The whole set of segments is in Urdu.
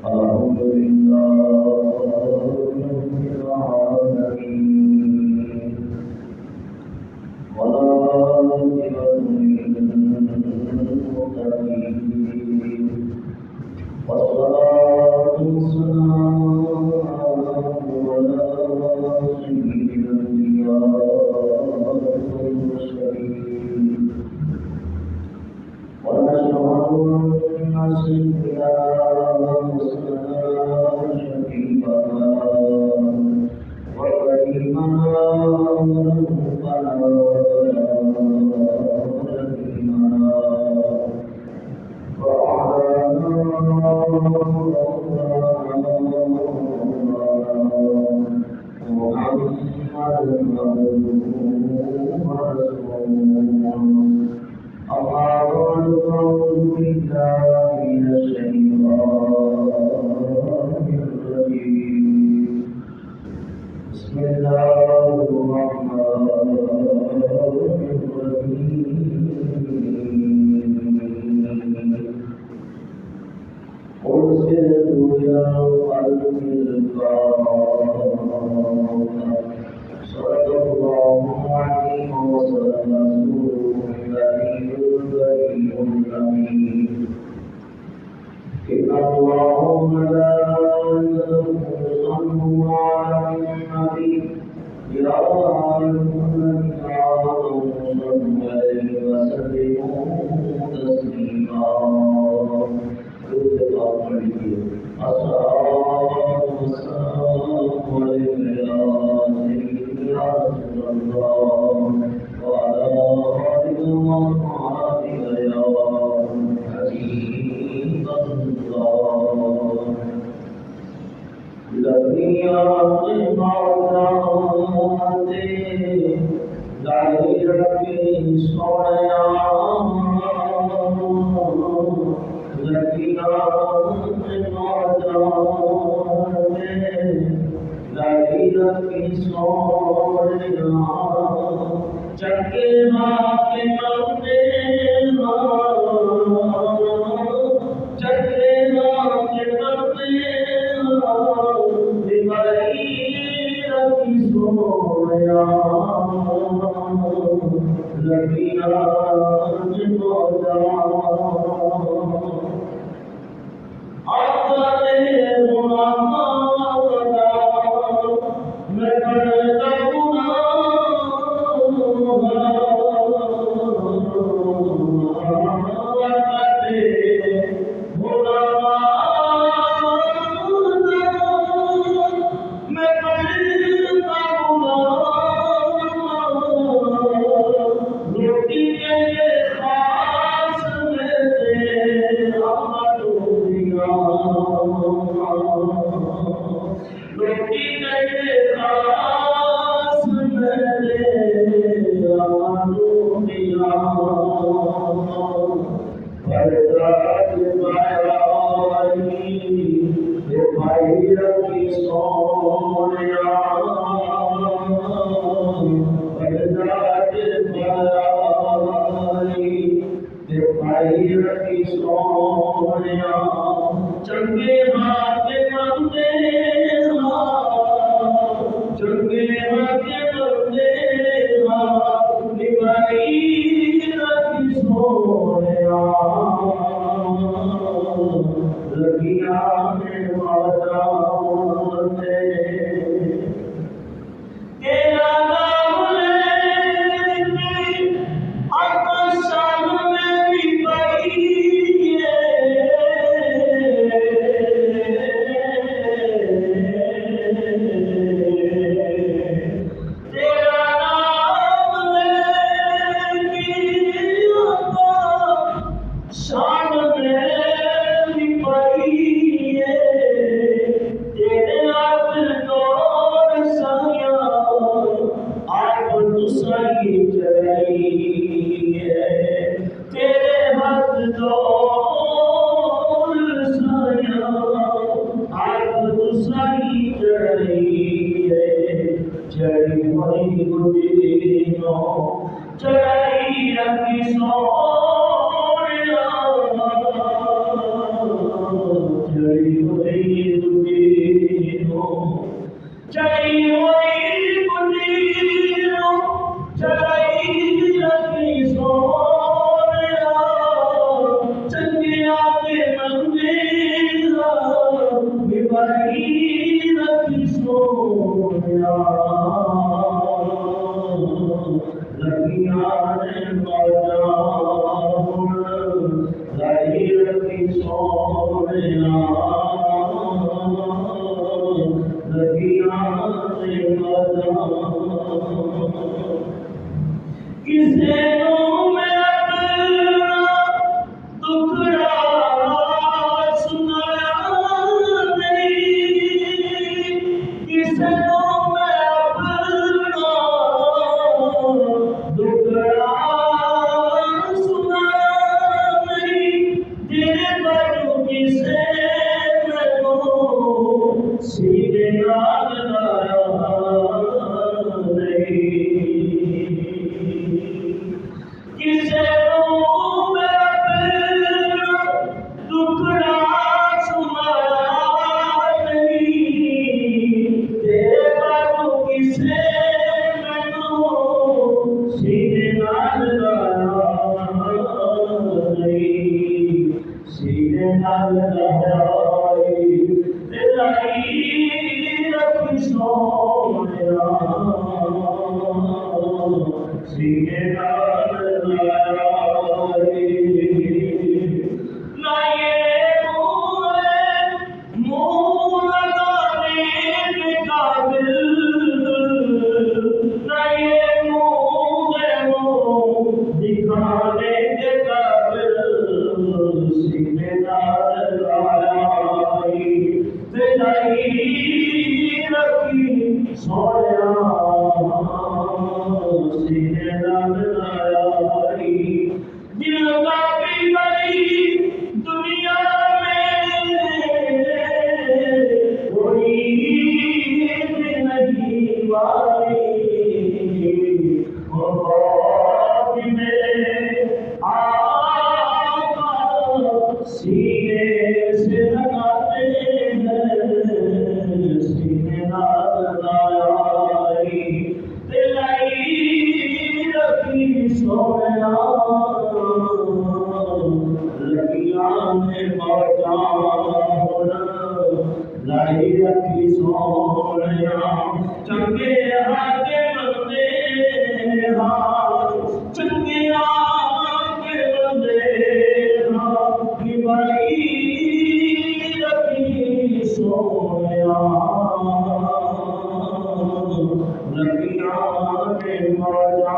أعوذ بالله من العالمين والعاقبة للمتقين والصلاة والسلام على سيد الأنبياء والمرسلين ونشهد أن سيدنا وشفيعنا وكريمنا وربنا ورحيمنا بسم الله الرحمن الرحيم أرسلت إلى الخلق الكافة صدق الله العظيم وصدق رسوله النبي الكريم الأمين إن الله وملائكته يصلون على النبي يا أيها الذين آمنوا صلوا عليه وسلموا تسليما الصلاة والسلام عليك يا سيدي يا رسول الله وعلى آلك وأصحابك يا حبيب الله الذي يعطيك عطاءته دائرة الصلاة التي يعطيك عطاءته دائرة الصلاة چکنا کے مرتے چکنا کے مرتے سویا لگیا چڑی ہوئی دنیا چڑی ہوئی دنیا چڑی رکھی سویا چنگیا کے منزل بھائی رکھی سویا لگیاں نے موجا لائی رکھی سویا لگیاں نے موجا کسے نو میں اپنا دکھڑا سنایا نہیں کسے نو میں اپنا دکھڑا سنایا نہیں تیرے بڑوں کسے میں تو سینے نال لایا نہیں کسے نو میں اپنا دکھڑا سنایا نہیں تیرے بڑوں کسے میں تو سینے نال لایا نہیں سینے نال لایا لائی رکھی سویا سینے نال لائی لائے منہ لگانے کے قابل لائے منہ دکھانے کے قابل سینے نال لائی رکھی سویا سینے نال لائی دل کا بھی بڑی دنیا میں کوئی نہیں والی بہت میرے آقا سینے سے لگاتے ہیں سینے نال لائی لائی رکھی سویا لگیاں نے موجا لائی رکھی سویا چنگے ہاتھ بندے چنگے کے بندے بھائی رکھی سویا لگیاں نے موجا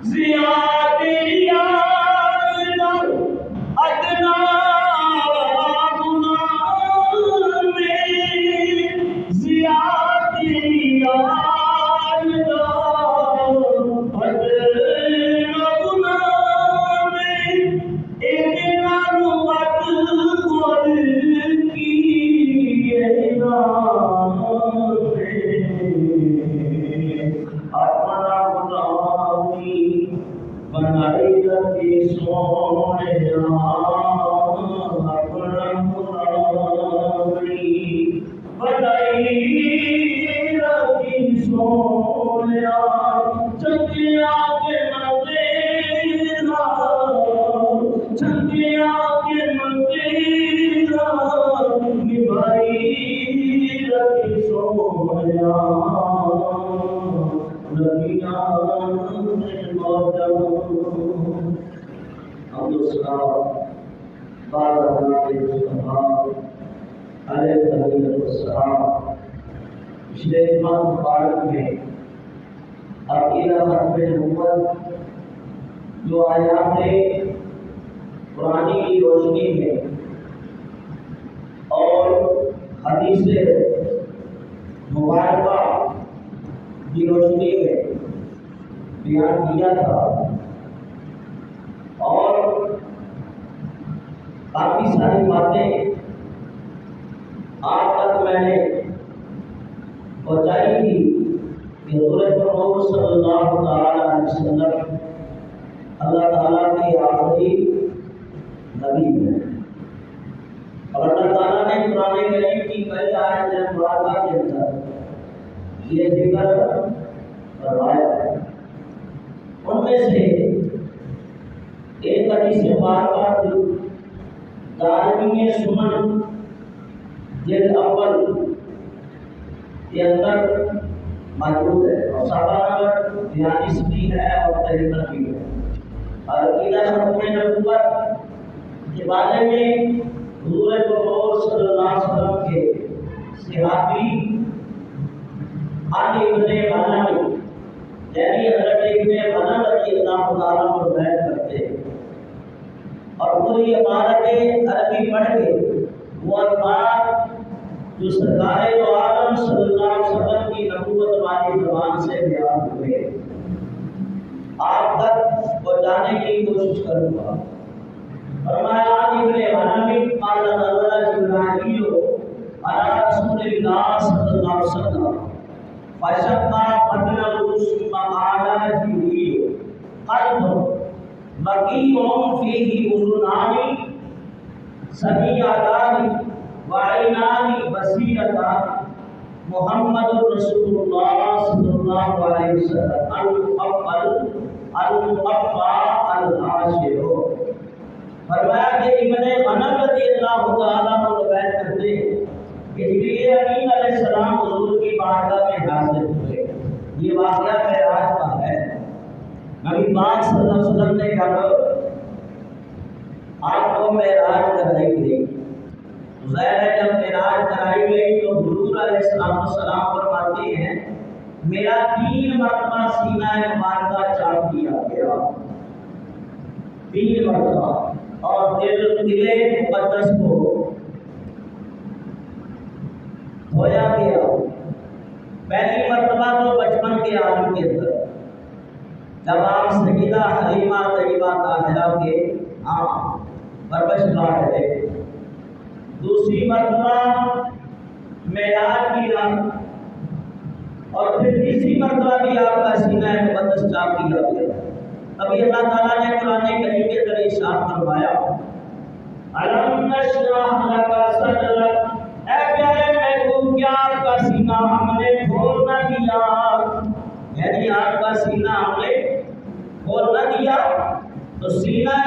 زیادتی ادنا گناہ میں زیادتی ادنا گناہ میں اتنا نوبت کل کی اپنا غلامی بنائی رکھی سویا اپنا غلامی بنائی رکھی سویا چنگیا کے منزل چنگیا کے منزل نبھائی رکھی سویا لگیاں نے موجا پچھلے مبارک میں عقیدہ ختم نبوت جو آیات قرآنی کی روشنی میں اور حدیث مبارکہ کی روشنی میں بیان کیا تھا اور کافی ساری باتیں آج تک میں نے پہنچائی تھی کہ حضرت محمد صلی اللہ علیہ وسلم اللہ تعالیٰ کی آخری ذکر فرمایا۔ ان میں سے ایک حدیث مبارکہ دارمی سنن جلد اول کے اندر موجود ہے اور صحابہ نمبر 42 بھی ہے اور 53 بھی ہے۔ اور عقیدہ ختم نبوت کے بارے میں حضور پاک صلی اللہ علیہ وسلم کے صحابی علی بن غنم یعنی حضرت ابن غنم رضی اللہ تعالیٰ عنہ بیان کرتے ہیں اور پوری عبارت عربی پڑھ کے وہ الفاظ جو سرکار دو عالم صلی اللہ علیہ وسلم کی نبوت والی زبان سے بیان ہوئے آپ تک پہنچانے کی کوشش کروں گا۔ فرمایا ابن غنم قال نزل جبرائیل علی رسول اللہ صلی اللہ علیہ وسلم فشق بدنه ثم قال جبريل قلب بقيع فيه اذنان سميعتان وعينان بصيرتان محمد رسول اللہ صلی اللہ علیہ وسلم المقفى الحاشر۔ فرمایا کہ ابن غنم رضی اللہ تعالیٰ عنہ بیان کرتے ہیں کہ جبریل امین علیہ السلام حضور کی بارگاہ میں حاضر ہوئے۔ یہ واقعہ معراج کا ہے۔ نبی پاک صلی اللہ علیہ وسلم نے کہا آپ کو معراج کرائی گئی۔ ظاہر ہے جب معراج کرائی گئی تو حضور علیہ السلام فرماتے ہیں میرا 3 مرتبہ سینہ مبارکہ چاک کیا گیا، 3 مرتبہ، اور دل مقدس کو دھویا گیا۔ پہلی مرتبہ تو بچپن کے عالم کے اندر جب آپ سیدہ حلیمہ طیبہ طاہرہ کے پرورش گاہ رہے۔ دوسری مرتبہ معراج کی رات، اور پھر تیسری مرتبہ بھی آپ کا سینہ مقدس چاک کیا گیا۔ ابھی اللہ تعالیٰ نے قرآن کریم کے ذریعے ارشاد فرمایا الم نشرح لک صدرک، اے پیارے محبوب کیا آپ کا سینہ ہم نے کھول نہ دیا، یعنی آپ کا سینہ ہم نے کھول نہ دیا۔ تو سینہ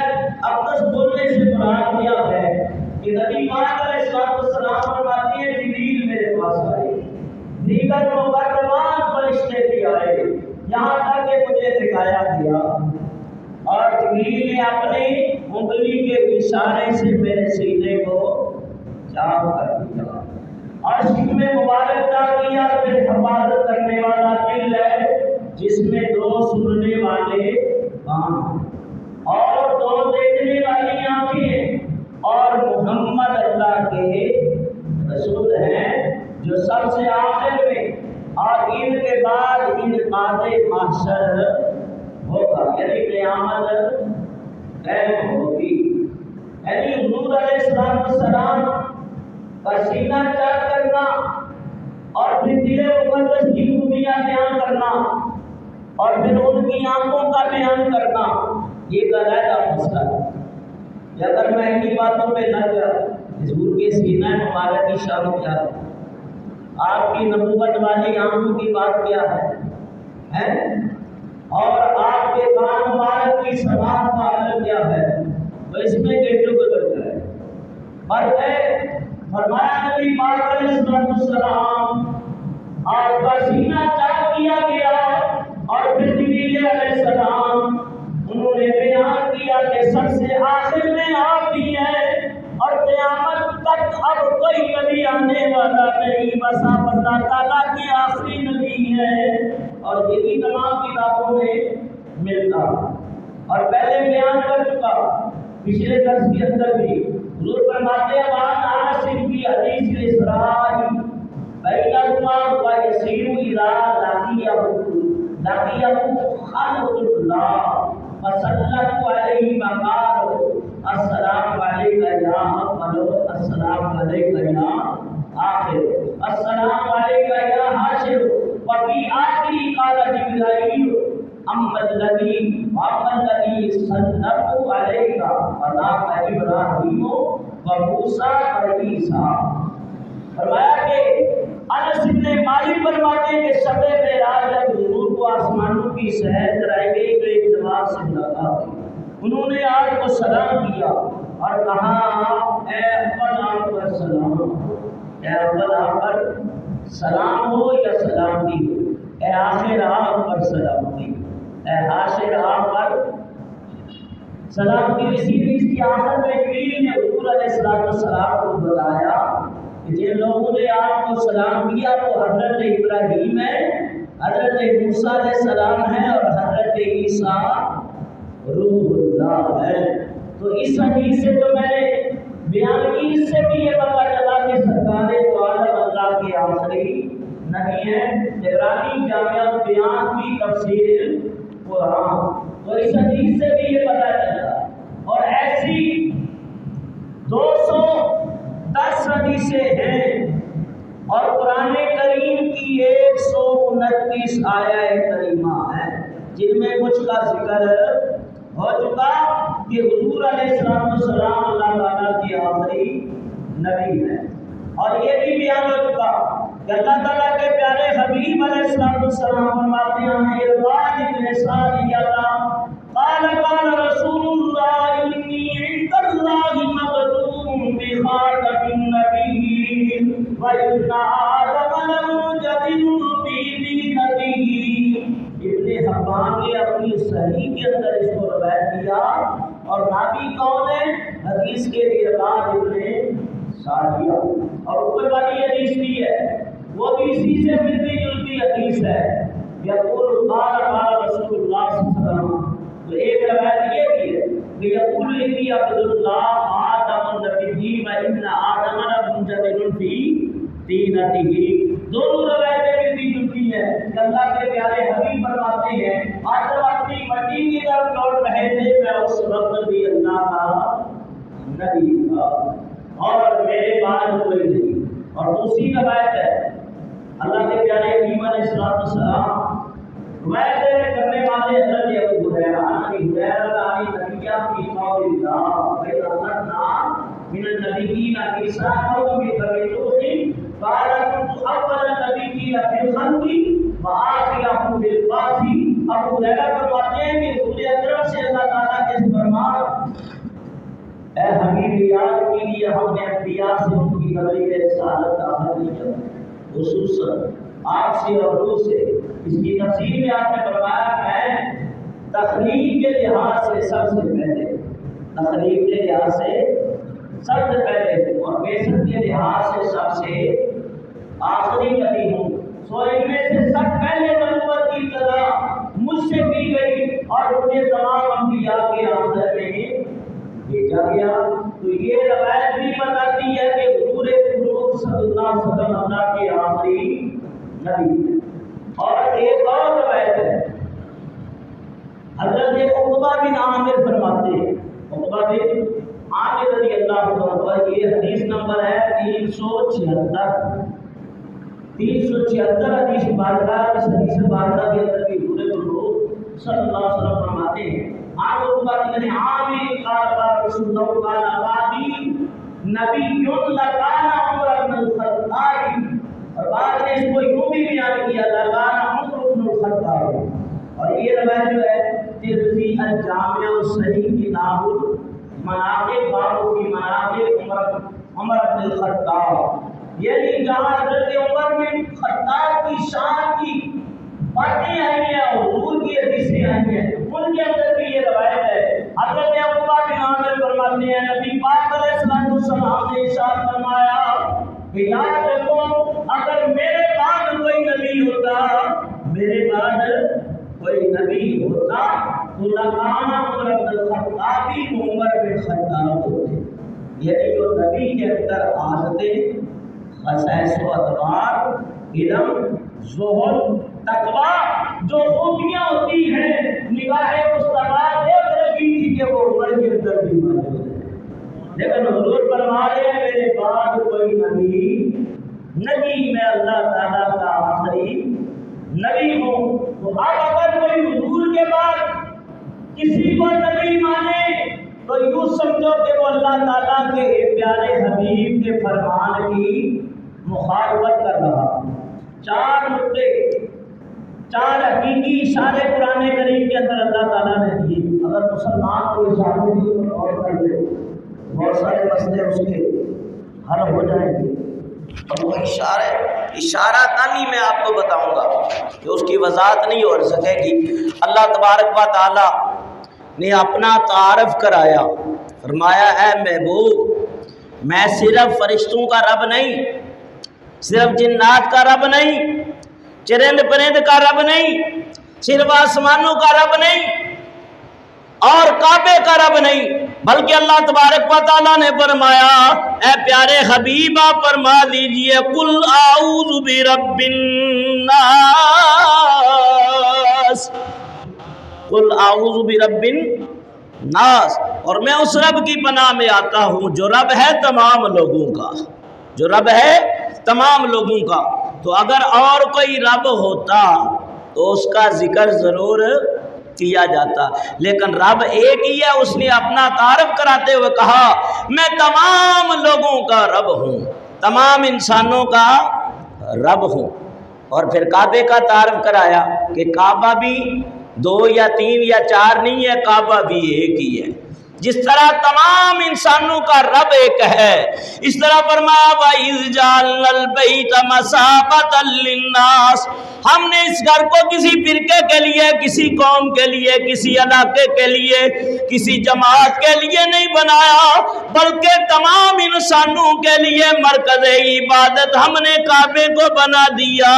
اقدس بولنے سے مراد کیا ہے کہ نبی پاک علیہ السلام فرماتے ہیں جبریل میرے پاس آئے، دیگر مقربان فرشتے بھی آئے، یہاں تک کہ مجھے دکھایا گیا اور جبریل نے اپنی انگلی کے اشارے سے میرے سینے کو چاک کر دیا۔ عرش میں مبارک کیا، پھر حفاظت کرنے والا دل ہے جس میں 2 سننے والے کان اور 2 دیکھنے والی آنکھیں، اور محمد اللہ کے رسول ہیں جو سب سے آخر میں، اور ان کے بعد انعقاد محشر ہوگا، یعنی قیامت قائم ہوگی۔ یعنی حضور علیہ السلام کا سینہ چاک کرنا اور پھر دل مقدس کی خوبیاں بیان کرنا اور پھر ان کی آنکھوں کا بیان کرنا، یہ علیحدہ مسئلہ ہے۔ اگر میں انہی باتوں پہ نہ گیا، حضور کے سینہ مبارک کی شان کیا ہے، آپ کی نبوت والی آنکھوں کی بات کیا ہے اور آپ کے کان مبارک کی سماعت کا عالم کیا ہے، تو اس میں گھنٹوں گزر جائے۔ پر ہے فرمایا نبی پاک علیہ السلام آپ کا سینہ چاک کیا گیا، اور پھر جبریل علیہ السلام انہوں نے بیان کیا کہ سب سے آخر میں آپ بھی ہیں اور قیامت تک اب کوئی نبی آنے والا نہیں، بس آپ اللہ تعالیٰ کے آخری نبی ہیں، اور یہی تمام کتابوں میں ملتا۔ اور پہلے بیان کر چکا پچھلے درس کے اندر بھی، حضور فرماتے ہیں وعن انس فی حدیث الاسراء بینہما ویسیر الی لقیہ خلق اللہ فصلت علیہ وقال السلام علیکہ یا اول، السلام علیکہ یا آخر، السلام علیکہ یا حاشر، وفی آخری قال جبرائیل اما الذی صلت علیکہ فذاک ابراہیم و موسیٰ و عیسیٰ۔ فرمایا کہ انس بن مالک فرماتے ہیں کہ شب معراج جب حضور کو آسمانوں کی سیر کرائی گئی تو ایک جوان سے ملاقات ہوئی. انہوں نے آپ کو سلام کیا اور کہا اے اول آپ پر سلام، اے اول آپ پر سلام ہو یا سلامتی ہو، اے آخر آپ پر سلامتی، اے حاشر آپ پر سلامتی. اسی لیے اس کی آخر میں جبریل نے حضور علیہ السلام کو بتایا کہ جن لوگوں نے آپ کو سلام کیا وہ حضرت ابراہیم ہے، حضرت موسیٰ علیہ السلام ہے اور حضرت عیسیٰ روح اللہ ہے. تو اس حدیث سے جو میں نے بیان کی اس سے بھی یہ پتہ چلا کہ سرکار دو عالم اللہ کے آخری نبی ہیں. عبرانی جامعہ بیان کی تفسیر قرآن، تو اس حدیث سے بھی یہ پتہ چلا. اور ایسی 210 حدیثیں ہیں اور قرآن کریم کی 129 آیات کریمہ ہیں جن میں کچھ کا ذکر ہو چکا کہ حضور علیہ السلام اللہ تعالیٰ کے آخری نبی ہیں. اور یہ بھی بیان ہو چکا کہ اللہ تعالیٰ کے پیارے حبیب علیہ السلام فرماتے ہیں ارباد ابن ساریہ قال قال رسول اللہ انی عند اللہ مقدوم بخاتم النبیین وَإِنَّ آدَمَ لَمُنْجَدِلٌ فِي دِينَتِهِ. ابن حبان نے اپنی صحیح کے اندر اس کو روایت کیا اور نبی کون ہے؟ حدیث کے ارباد ابن ساریہ. اور اوپر والی حدیث بھی ہے وہ بھی اسی سے ملتی جلتی حدیث ہے. یقول قال قال رسول اللہ صلی اللہ علیہ وسلم. تو ایک روایت یہ بھی ہے کہ یقول انی عبد اللہ آدم النبی و ان آدم لمنجدل فی دینتہ. دونوں روایتیں ملتی جلتی ہیں کہ اللہ کے پیارے حبیب فرماتے ہیں آدم اپنی مٹی کی طرف لوٹ رہے تھے، میں اس وقت بھی اللہ کا نبی تھا اور میرے بعد کوئی نہیں. اور دوسری روایت ہے اللہ کے پیارے حبیب علیہ السلام روایت کرنے والے حضرت ابو ہریرہ عن نبی کی قول اللہ فَإِذَا من النبیین مِيثَاقَهُم بِالرُّسُلِ قَالَ كُنتُ أَوَّلَ النَّبِيِّينَ فِي الْخَلْقِ وَآخِرَهُمْ بِالْبَعْثِ. ابو ہریرہ فرماتے ہیں کہ حضور اکرم سے اللہ تعالیٰ کے فرمان اے حبیب یاد کیجیے ہم نے انبیاء سے ان کی تبلیغ رسالت کا عمل کیا، خصوصاً آپ سے اور روح سے. اس کی تفسیر میں آپ نے فرمایا ہے تخلیق کے لحاظ سے سب سے پہلے، تخلیق کے لحاظ سے سب سے پہلے اور بیسط کے لحاظ سے سب سے آخری نبی ہوں. سو ان میں سے سب پہلے نبوت کی ابتدا مجھ سے کی گئی اور اپنے تمام انبیاء کے آخر میں بھیجا گیا. تو یہ روایت بھی بتاتی ہے کہ حضور فروغ صلی اللہ علیہ وسلم اللہ کے آخری نبی ہے. اور ایک اور روایت ہے حضرت عقبہ بن عامر فرماتے ہیں، عقبہ بن عامر رضی اللہ عنہ، یہ حدیث نمبر ہے 376 حدیث مبارکہ. اس حدیث مبارکہ کے اندر بھی حضور فروغ صلی اللہ علیہ وسلم فرماتے ہیں آپ عقبہ بن عامر قال رسول اللہ قال ابادی نبی لکان عمر بن الخطاب. اور بعد نے اس کو یوں بھی بیان کیا لکان عمر بن الخطاب. اور یہ روایت جو ہے ترمذی الجامع الصحیح کتاب المناقب باب فی مناقب عمر بن الخطاب، یعنی جہاں حضرت عمر بن الخطاب کی شان کی باتیں آئی ہیں اور حضور کی حدیثیں آئی ہیں ان کے اندر بھی یہ روایت ہے. حضرت عقبہ بن عامر فرماتے ہیں نبی پاک علیہ السلام نے ارشاد فرمایا کہ یاد رکھو اگر میرے بعد کوئی نبی ہوتا، میرے بعد کوئی نبی ہوتا تو لکان عمر بن الخطاب عمر بن الخطاب ہوتے. یعنی جو نبی کے اندر عادتیں، خصائص و ادوار، علم، زہد، تقویٰ جو خوبیاں ہوتی ہیں نگاہ مصطفیٰ دیکھ رکھی تھی کہ وہ عمر کے اندر بھی موجود ہے. لیکن حضور فرما رہے ہیں میرے بعد کوئی نبی نہیں، میں اللہ تعالیٰ کا آخری نبی ہوں. تو اب اگر کوئی حضور کے بعد کسی کو نبی مانے تو یوں سمجھو کہ وہ اللہ تعالیٰ کے پیارے حبیب کے فرمان کی مخالفت کر رہا۔ چار نقطے، چار حقیقی اشارے قرآن کریم کے اندر اللہ تعالیٰ نے دیے۔ اگر مسلمان کو اشاروں کی غور کر لے بہت سارے مسئلے اس کے حل ہو جائیں گے۔ اور وہ اشارہ تانی میں آپ کو بتاؤں گا کہ اس کی وضاحت نہیں ہو سکے گی۔ اللہ تبارک و تعالی نے اپنا تعارف کرایا، فرمایا اے محبوب میں صرف فرشتوں کا رب نہیں، صرف جنات کا رب نہیں، چرند پرند کا رب نہیں، صرف آسمانوں کا رب نہیں اور کعبے کا رب نہیں، بلکہ اللہ تبارک و تعالیٰ نے فرمایا اے پیارے حبیب آپ فرما دیجئے قل اعوذ برب الناس، قل اعوذ برب الناس، اور میں اس رب کی پناہ میں آتا ہوں جو رب ہے تمام لوگوں کا، جو رب ہے تمام لوگوں کا۔ تو اگر اور کوئی رب ہوتا تو اس کا ذکر ضرور کیا جاتا، لیکن رب ایک ہی ہے۔ اس نے اپنا تعارف کراتے ہوئے کہا میں تمام لوگوں کا رب ہوں، تمام انسانوں کا رب ہوں۔ اور پھر کعبے کا تعارف کرایا کہ کعبہ بھی دو یا تین یا چار نہیں ہے، کعبہ بھی ایک ہی ہے۔ جس طرح تمام انسانوں کا رب ایک ہے، اس طرح فرمایا وَإِذْ جَعَلْنَا الْبَيْتَ مَثَابَةً لِلنَّاسِ، ہم نے اس گھر کو کسی فرقے کے لیے، کسی قوم کے لیے، کسی علاقے کے لیے، کسی جماعت کے لیے نہیں بنایا، بلکہ تمام انسانوں کے لیے مرکز عبادت ہم نے کعبے کو بنا دیا۔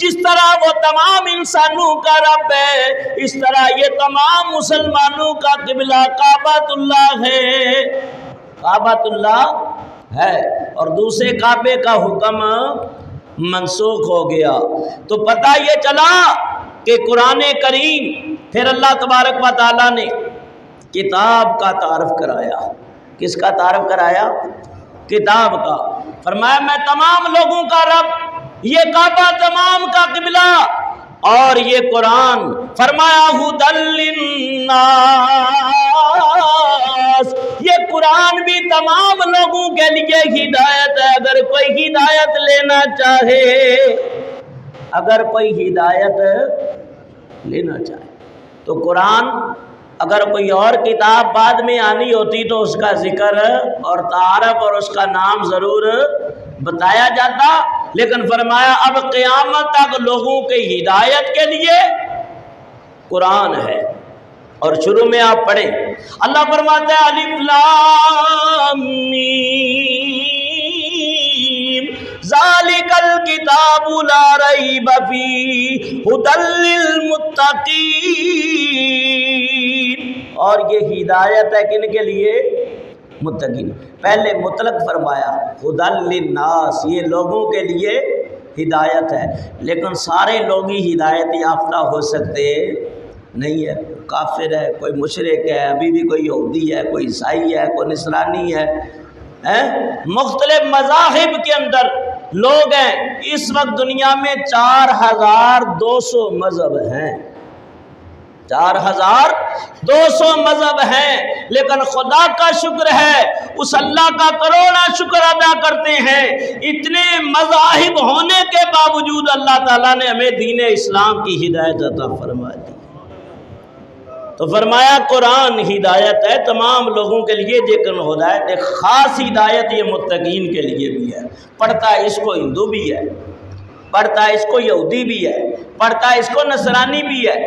جس طرح وہ تمام انسانوں کا رب ہے، اس طرح یہ تمام مسلمانوں کا قبلہ کعبۃ اللہ ہے، کعبۃ اللہ ہے۔ اور دوسرے کعبے کا حکم منسوخ ہو گیا۔ تو پتہ یہ چلا کہ قرآن کریم پھر اللہ تبارک و تعالیٰ نے کتاب کا تعارف کرایا۔ کس کا تعارف کرایا؟ کتاب کا۔ فرمایا میں تمام لوگوں کا رب، یہ کعبہ تمام کا قبلہ، اور یہ قرآن فرمایا ھدی للناس، یہ قرآن بھی تمام لوگوں کے لیے ہدایت ہے۔ اگر کوئی ہدایت لینا چاہے، اگر کوئی ہدایت لینا چاہے تو قرآن، اگر کوئی اور کتاب بعد میں آنی ہوتی تو اس کا ذکر اور تعارف اور اس کا نام ضرور بتایا جاتا، لیکن فرمایا اب قیامت تک لوگوں کی ہدایت کے لیے قرآن ہے۔ اور شروع میں آپ پڑھیں، اللہ فرماتا ہے الف لام میم ذالک الکتاب لا ریب فیہ ھدی للمتقین، اور یہ ہدایت ہے کن کے لیے؟ متقین۔ پہلے مطلق فرمایا ھدی للناس، یہ لوگوں کے لیے ہدایت ہے، لیکن سارے لوگ ہی ہدایت یافتہ ہو سکتے نہیں ہے۔ کافر ہے، کوئی مشرک ہے، ابھی بھی کوئی یہودی ہے، کوئی عیسائی ہے، کوئی نصرانی ہے، مختلف مذاہب کے اندر لوگ ہیں۔ اس وقت دنیا میں 4200 مذہب ہیں، 4200 مذہب ہیں، لیکن خدا کا شکر ہے، اس اللہ کا کروڑا شکر ادا کرتے ہیں، اتنے مذاہب ہونے کے باوجود اللہ تعالیٰ نے ہمیں دین اسلام کی ہدایت عطا فرما دی۔ تو فرمایا قرآن ہدایت ہے تمام لوگوں کے لیے، لیکن ہدایت ایک خاص ہدایت یہ متقین کے لیے بھی ہے۔ پڑھتا ہے اس کو ہندو بھی ہے، پڑھتا ہے اس کو یہودی بھی ہے، پڑھتا ہے اس کو نصرانی بھی ہے۔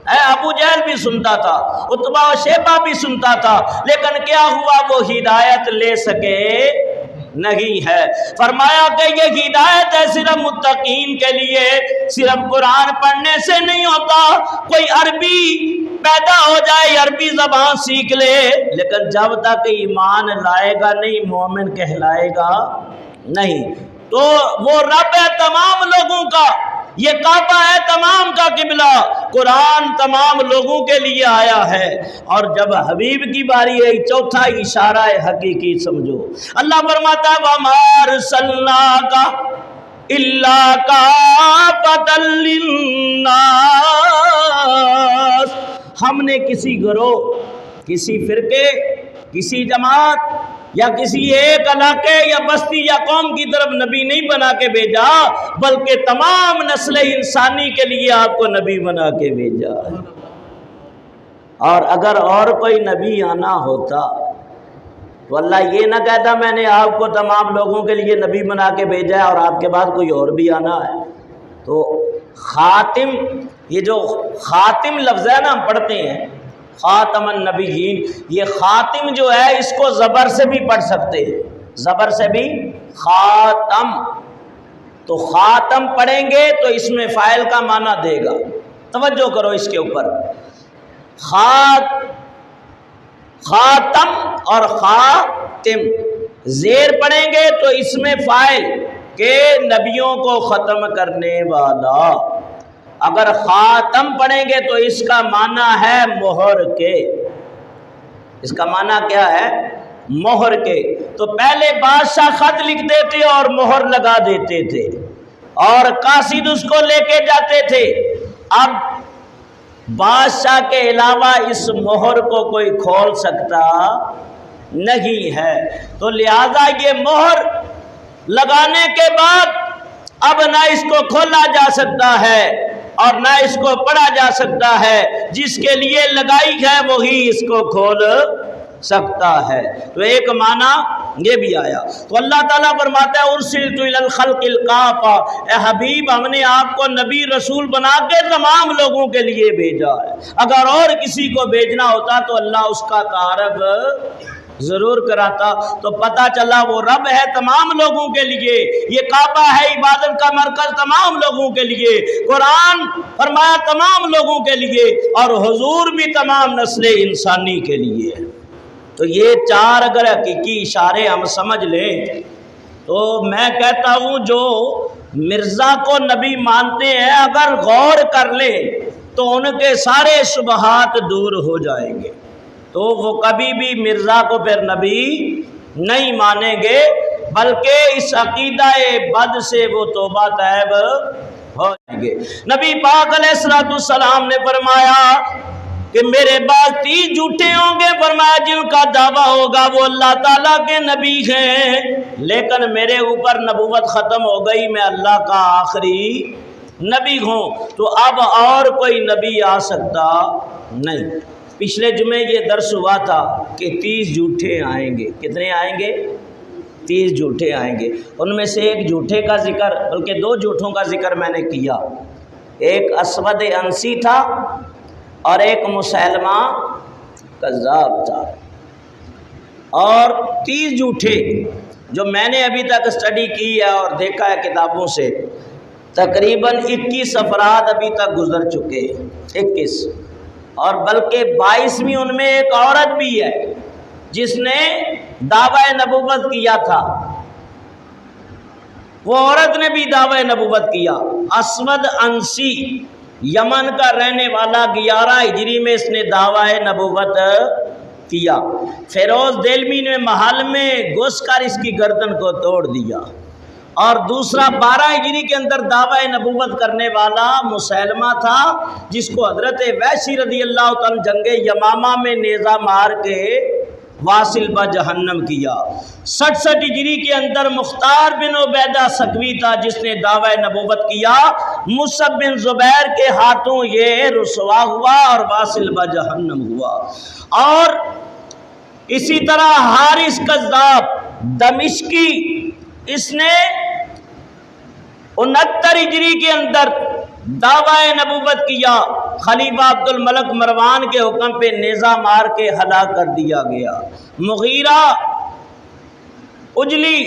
ابو جہل بھی سنتا تھا، عتبہ و شیبہ بھی سنتا تھا، لیکن کیا ہوا؟ وہ ہدایت لے سکے نہیں ہے۔ فرمایا کہ یہ ہدایت ہے صرف متقین کے لیے، صرف قرآن پڑھنے سے نہیں ہوتا۔ کوئی عربی پیدا ہو جائے، عربی زبان سیکھ لے، لیکن جب تک ایمان لائے گا نہیں، مومن کہلائے گا نہیں۔ تو وہ رب ہے تمام لوگوں کا، یہ کعبہ ہے تمام کا قبلہ، قرآن تمام لوگوں کے لیے آیا ہے۔ اور جب حبیب کی باری ہے، چوتھا اشارہ حقیقی سمجھو، اللہ فرماتا ہے وَمَا أَرْسَلْنَاكَ إِلَّا كَافَّةً لِلنَّاسِ، ہم نے کسی گروہ، کسی فرقے، کسی جماعت، یا کسی ایک علاقے یا بستی یا قوم کی طرف نبی نہیں بنا کے بھیجا، بلکہ تمام نسل انسانی کے لیے آپ کو نبی بنا کے بھیجا۔ اور اگر اور کوئی نبی آنا ہوتا تو اللہ یہ نہ کہتا میں نے آپ کو تمام لوگوں کے لیے نبی بنا کے بھیجا ہے اور آپ کے بعد کوئی اور بھی آنا ہے۔ تو خاتم، یہ جو خاتم لفظ ہے نا ہم پڑھتے ہیں خاتم النبیین، یہ خاتم جو ہے اس کو زبر سے بھی پڑھ سکتے ہیں، زبر سے بھی خاتم، تو خاتم پڑھیں گے تو اس میں فاعل کا معنی دے گا۔ توجہ کرو اس کے اوپر، خاتم اور خاتم زیر پڑھیں گے تو اس میں فاعل کہ نبیوں کو ختم کرنے والا، اگر خاتم پڑھیں گے تو اس کا معنی ہے مہر کے، اس کا معنی کیا ہے؟ مہر کے۔ تو پہلے بادشاہ خط لکھتے تھے اور مہر لگا دیتے تھے اور قاصد اس کو لے کے جاتے تھے، اب بادشاہ کے علاوہ اس مہر کو کوئی کھول سکتا نہیں ہے، تو لہذا یہ مہر لگانے کے بعد اب نہ اس کو کھولا جا سکتا ہے اور نہ اس کو پڑھا جا سکتا ہے، جس کے لیے لگائی ہے وہی اس کو کھول سکتا ہے۔ تو ایک معنی یہ بھی آیا۔ تو اللہ تعالیٰ فرماتا ہے ارسلت الی الخلق کافۃ، اے حبیب ہم نے آپ کو نبی رسول بنا کے تمام لوگوں کے لیے بھیجا ہے، اگر اور کسی کو بھیجنا ہوتا تو اللہ اس کا تعارف ضرور کراتا۔ تو پتہ چلا وہ رب ہے تمام لوگوں کے لیے، یہ کعبہ ہے عبادت کا مرکز تمام لوگوں کے لیے، قرآن فرمایا تمام لوگوں کے لیے، اور حضور بھی تمام نسل انسانی کے لیے۔ تو یہ چار اگر حقیقی اشارے ہم سمجھ لیں تو میں کہتا ہوں جو مرزا کو نبی مانتے ہیں اگر غور کر لیں تو ان کے سارے شبہات دور ہو جائیں گے، تو وہ کبھی بھی مرزا کو پھر نبی نہیں مانیں گے، بلکہ اس عقیدہ بد سے وہ توبہ طیب ہو جائیں گے۔ نبی پاک علیہ السلام نے فرمایا کہ میرے بعد 30 جھوٹے ہوں گے، فرمایا جن کا دعویٰ ہوگا وہ اللہ تعالیٰ کے نبی ہیں، لیکن میرے اوپر نبوت ختم ہو گئی، میں اللہ کا آخری نبی ہوں، تو اب اور کوئی نبی آ سکتا نہیں۔ پچھلے جمعے یہ درس ہوا تھا کہ 30 جھوٹے آئیں گے، کتنے آئیں گے؟ 30 جھوٹے آئیں گے، ان میں سے ایک جھوٹے کا ذکر، بلکہ 2 جھوٹوں کا ذکر میں نے کیا، ایک اسود انسی تھا اور ایک مسیلمہ کذاب تھا، اور 30 جھوٹے جو میں نے ابھی تک اسٹڈی کی ہے اور دیکھا ہے کتابوں سے، تقریباً 21 افراد ابھی تک گزر چکے، 21، اور بلکہ 22ویں ان میں ایک عورت بھی ہے جس نے دعویٰ نبوت کیا تھا، وہ عورت نے بھی دعویٰ نبوت کیا۔ اسود انسی یمن کا رہنے والا 11 ہجری میں اس نے دعویٰ نبوت کیا، فیروز دہلوی نے محل میں گھس کر اس کی گردن کو توڑ دیا، اور دوسرا 12 ہجری کے اندر دعویٰ نبوت کرنے والا مسیلمہ تھا، جس کو حضرت وحشی رضی اللہ تعالیٰ جنگ یمامہ میں نیزہ مار کے واصل بجہنم کیا۔ 67 ہجری کے اندر مختار بن عبیدہ سکوی تھا جس نے دعویٰ نبوت کیا، مصعب بن زبیر کے ہاتھوں یہ رسوا ہوا اور واصل بجہنم ہوا۔ اور اسی طرح حارث کذاب دمشقی، اس نے 69 ہجری کے اندر دعویٰ نبوت کیا، خلیفہ عبد الملک مروان کے حکم پہ نیزہ مار کے ہلاک کر دیا گیا۔ مغیرہ اجلی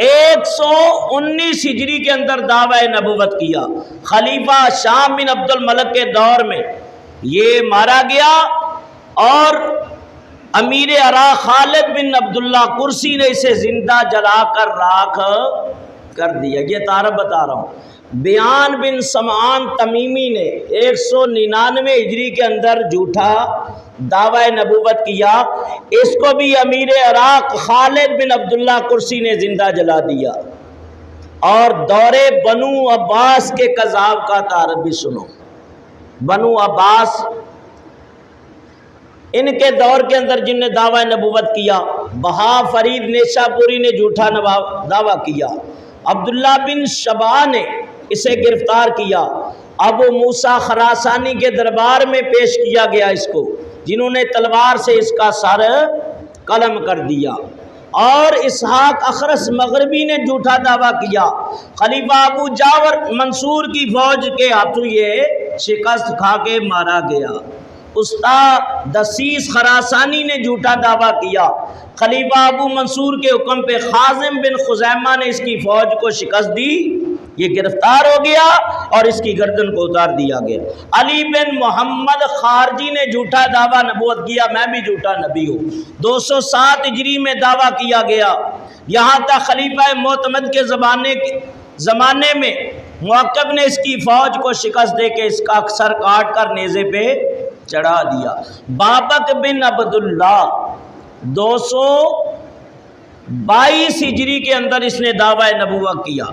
119 ہجری کے اندر دعویٰ نبوت کیا، خلیفہ شام بن عبد الملک کے دور میں یہ مارا گیا، اور امیر عراق خالد بن عبداللہ کرسی نے اسے زندہ جلا کر راکھ کر دیا۔ یہ تعارف بتا رہا ہوں۔ بیان بن سمعان تمیمی نے 199 ہجری کے اندر جھوٹا دعویٰ نبوت کیا، اس کو بھی امیر عراق خالد بن عبداللہ کرسی نے زندہ جلا دیا۔ اور دور بنو عباس کے کذاب کا تعارف بھی سنو۔ بنو عباس ان کے دور کے اندر جن نے دعویٰ نبوت کیا، بہا فرید نیشاپوری نے جھوٹا دعویٰ کیا، عبداللہ بن شبا نے اسے گرفتار کیا، ابو موسیٰ خراسانی کے دربار میں پیش کیا گیا اس کو، جنہوں نے تلوار سے اس کا سر قلم کر دیا، اور اسحاق اخرس مغربی نے جھوٹا دعویٰ کیا، خلیفہ ابو جعفر منصور کی فوج کے ہاتھوں یہ شکست کھا کے مارا گیا۔ استاد دسیس خراسانی نے جھوٹا دعویٰ کیا، خلیفہ ابو منصور کے حکم پہ خازم بن خزیمہ نے اس کی فوج کو شکست دی، یہ گرفتار ہو گیا اور اس کی گردن کو اتار دیا گیا۔ علی بن محمد خارجی نے جھوٹا دعویٰ نبوت کیا، میں بھی جھوٹا نبی ہوں، 207 ہجری میں دعویٰ کیا گیا، یہاں تک خلیفہ معتمد کے زمانے میں موقب نے اس کی فوج کو شکست دے کے اس کا سر کاٹ کر نیزے پہ چڑھا دیا۔ بابک بن عبداللہ 222 ہجری کے اندر اس نے دعویٰ نبوت کیا،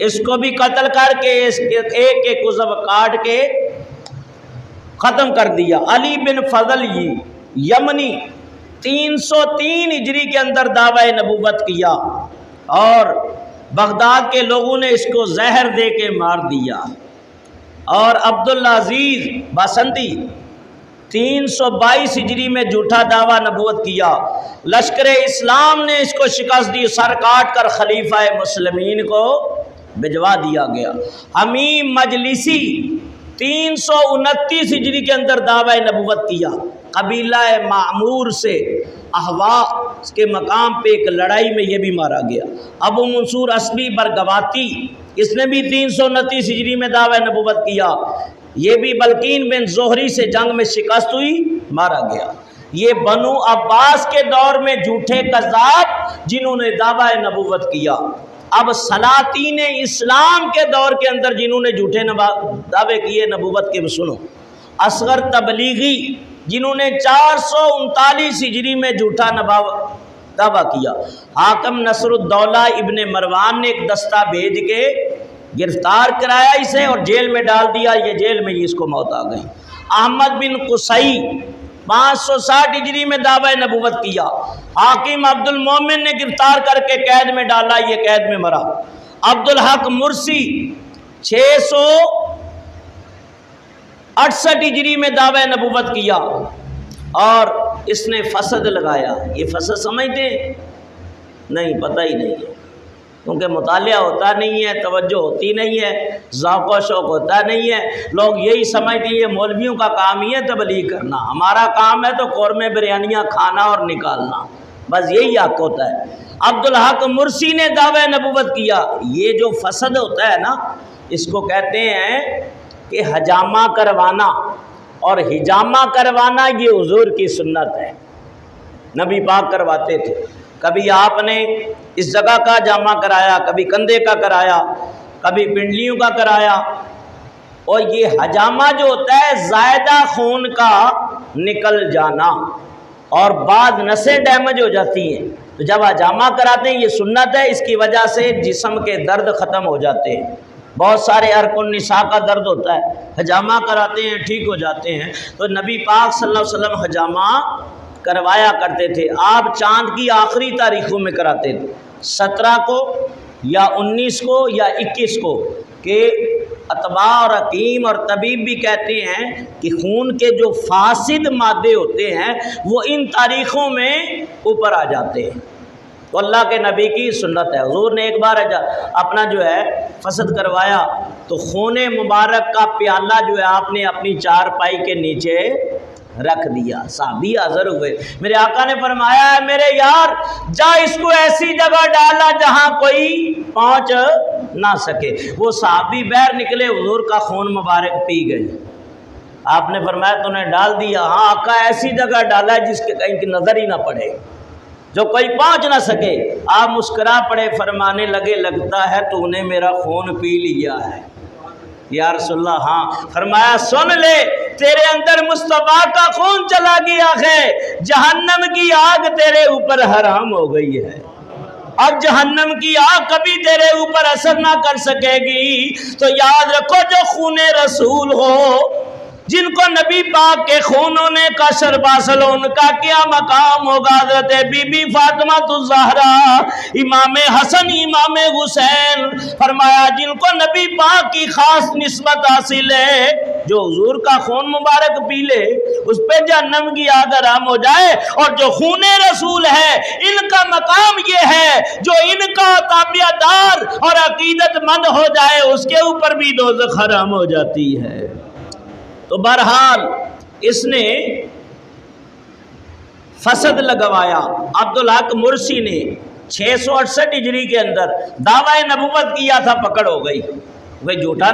اس کو بھی قتل کر کے ایک ایک عضو کاٹ کے ختم کر دیا۔ علی بن فضل یمنی 303 ہجری کے اندر دعویٰ نبوت کیا اور بغداد کے لوگوں نے اس کو زہر دے کے مار دیا۔ اور عبدالعزیز باسنتی 322 ہجری میں جھوٹا دعویٰ نبوت کیا، لشکر اسلام نے اس کو شکست دی، سر کاٹ کر خلیفہ مسلمین کو بھجوا دیا گیا۔ حمیم مجلسی 329 ہجری کے اندر دعویٰ نبوت کیا، قبیلہ معمور سے احواء کے مقام پہ ایک لڑائی میں یہ بھی مارا گیا۔ ابو منصور اسبی برگواتی اس نے بھی 329 ہجری میں دعویٰ نبوت کیا، یہ بھی بلقین بن زہری سے جنگ میں شکست ہوئی، مارا گیا۔ یہ بنو عباس کے دور میں جھوٹے کذاب جنہوں نے دعویٰ نبوت کیا۔ اب سلاطین اسلام کے دور کے اندر جنہوں نے جھوٹے دعوے کیے نبوت کے، سنو، اصغر تبلیغی جنہوں نے 439 ہجری میں جھوٹا دعویٰ کیا، حاکم نصر الدولہ ابن مروان نے ایک دستہ بھیج کے گرفتار کرایا اسے اور جیل میں ڈال دیا، یہ جیل میں ہی اس کو موت آ گئی۔ احمد بن قصی 560 ہجری میں دعویٰ نبوت کیا، حاکم عبد المومن نے گرفتار کر کے قید میں ڈالا، یہ قید میں مرا۔ عبدالحق مرسی 668 ہجری میں دعویٰ نبوت کیا اور اس نے فسد لگایا۔ یہ فسد سمجھتے ہیں؟ نہیں، پتہ ہی نہیں ہے، کیونکہ مطالعہ ہوتا نہیں ہے، توجہ ہوتی نہیں ہے، ذوق و شوق ہوتا نہیں ہے، لوگ یہی سمجھتے ہیں یہ مولویوں کا کام ہی ہے تبلیغ کرنا، ہمارا کام ہے تو قورمے بریانیاں کھانا اور نکالنا، بس یہی حق ہوتا ہے۔ عبدالحق مرسی نے دعویٰ نبوت کیا۔ یہ جو فسد ہوتا ہے نا، اس کو کہتے ہیں کہ حجامہ کروانا، اور حجامہ کروانا یہ حضور کی سنت ہے، نبی پاک کرواتے تھے۔ کبھی آپ نے اس جگہ کا جامع کرایا، کبھی کندھے کا کرایا، کبھی پنڈلیوں کا کرایا، اور یہ حجامہ جو ہوتا ہے زائدہ خون کا نکل جانا، اور بعد نسیں ڈیمیج ہو جاتی ہیں، تو جب حجامہ کراتے ہیں یہ سنت ہے، اس کی وجہ سے جسم کے درد ختم ہو جاتے ہیں۔ بہت سارے عرق النساء کا درد ہوتا ہے، حجامہ کراتے ہیں ٹھیک ہو جاتے ہیں، تو نبی پاک صلی اللہ علیہ وسلم حجامہ کروایا کرتے تھے۔ آپ چاند کی آخری تاریخوں میں کراتے تھے، 17 کو یا 19 کو یا 21 کو، کہ اتباع اور حکیم اور طبیب بھی کہتے ہیں کہ خون کے جو فاسد مادے ہوتے ہیں وہ ان تاریخوں میں اوپر آ جاتے ہیں، تو اللہ کے نبی کی سنت ہے۔ حضور نے ایک بار اپنا جو ہے فسد کروایا تو خون مبارک کا پیالہ جو ہے آپ نے اپنی چارپائی کے نیچے رکھ دیا، صحابی حاضر ہوئے، میرے آقا نے فرمایا ہے میرے یار جا اس کو ایسی جگہ ڈالا جہاں کوئی پہنچ نہ سکے۔ وہ صحابی باہر نکلے، حضور کا خون مبارک پی گئے۔ آپ نے فرمایا تو نے ڈال دیا؟ ہاں آقا ایسی جگہ ڈالا جس کے کہیں کی نظر ہی نہ پڑے، جو کوئی پہنچ نہ سکے۔ آپ مسکرا پڑے، فرمانے لگے لگتا ہے تو نے میرا خون پی لیا ہے۔ یا رسول اللہ ہاں۔ فرمایا سن لے تیرے اندر مصطفیٰ کا خون چلا گیا ہے، جہنم کی آگ تیرے اوپر حرام ہو گئی ہے، اب جہنم کی آگ کبھی تیرے اوپر اثر نہ کر سکے گی، تو یاد رکھو جو خون رسول ہو جن کو نبی پاک کے خون ہونے کا شرف حاصل ہو، ان کا کیا مقام ہوگا؟ حضرت بی بی فاطمہ الزہرا، امام حسن، امام حسین، فرمایا جن کو نبی پاک کی خاص نسبت حاصل ہے، جو حضور کا خون مبارک پی لے اس پہ جہنم کی آگ حرام ہو جائے، اور جو خون رسول ہے ان کا مقام یہ ہے جو ان کا تابع دار اور عقیدت مند ہو جائے اس کے اوپر بھی دوزخ حرام ہو جاتی ہے۔ تو بہرحال اس نے فسد لگوایا۔ عبدالحق مرسی نے 668 ہجری کے اندر دعویٰ نبوت کیا تھا، پکڑ ہو گئی۔ وہ جھوٹا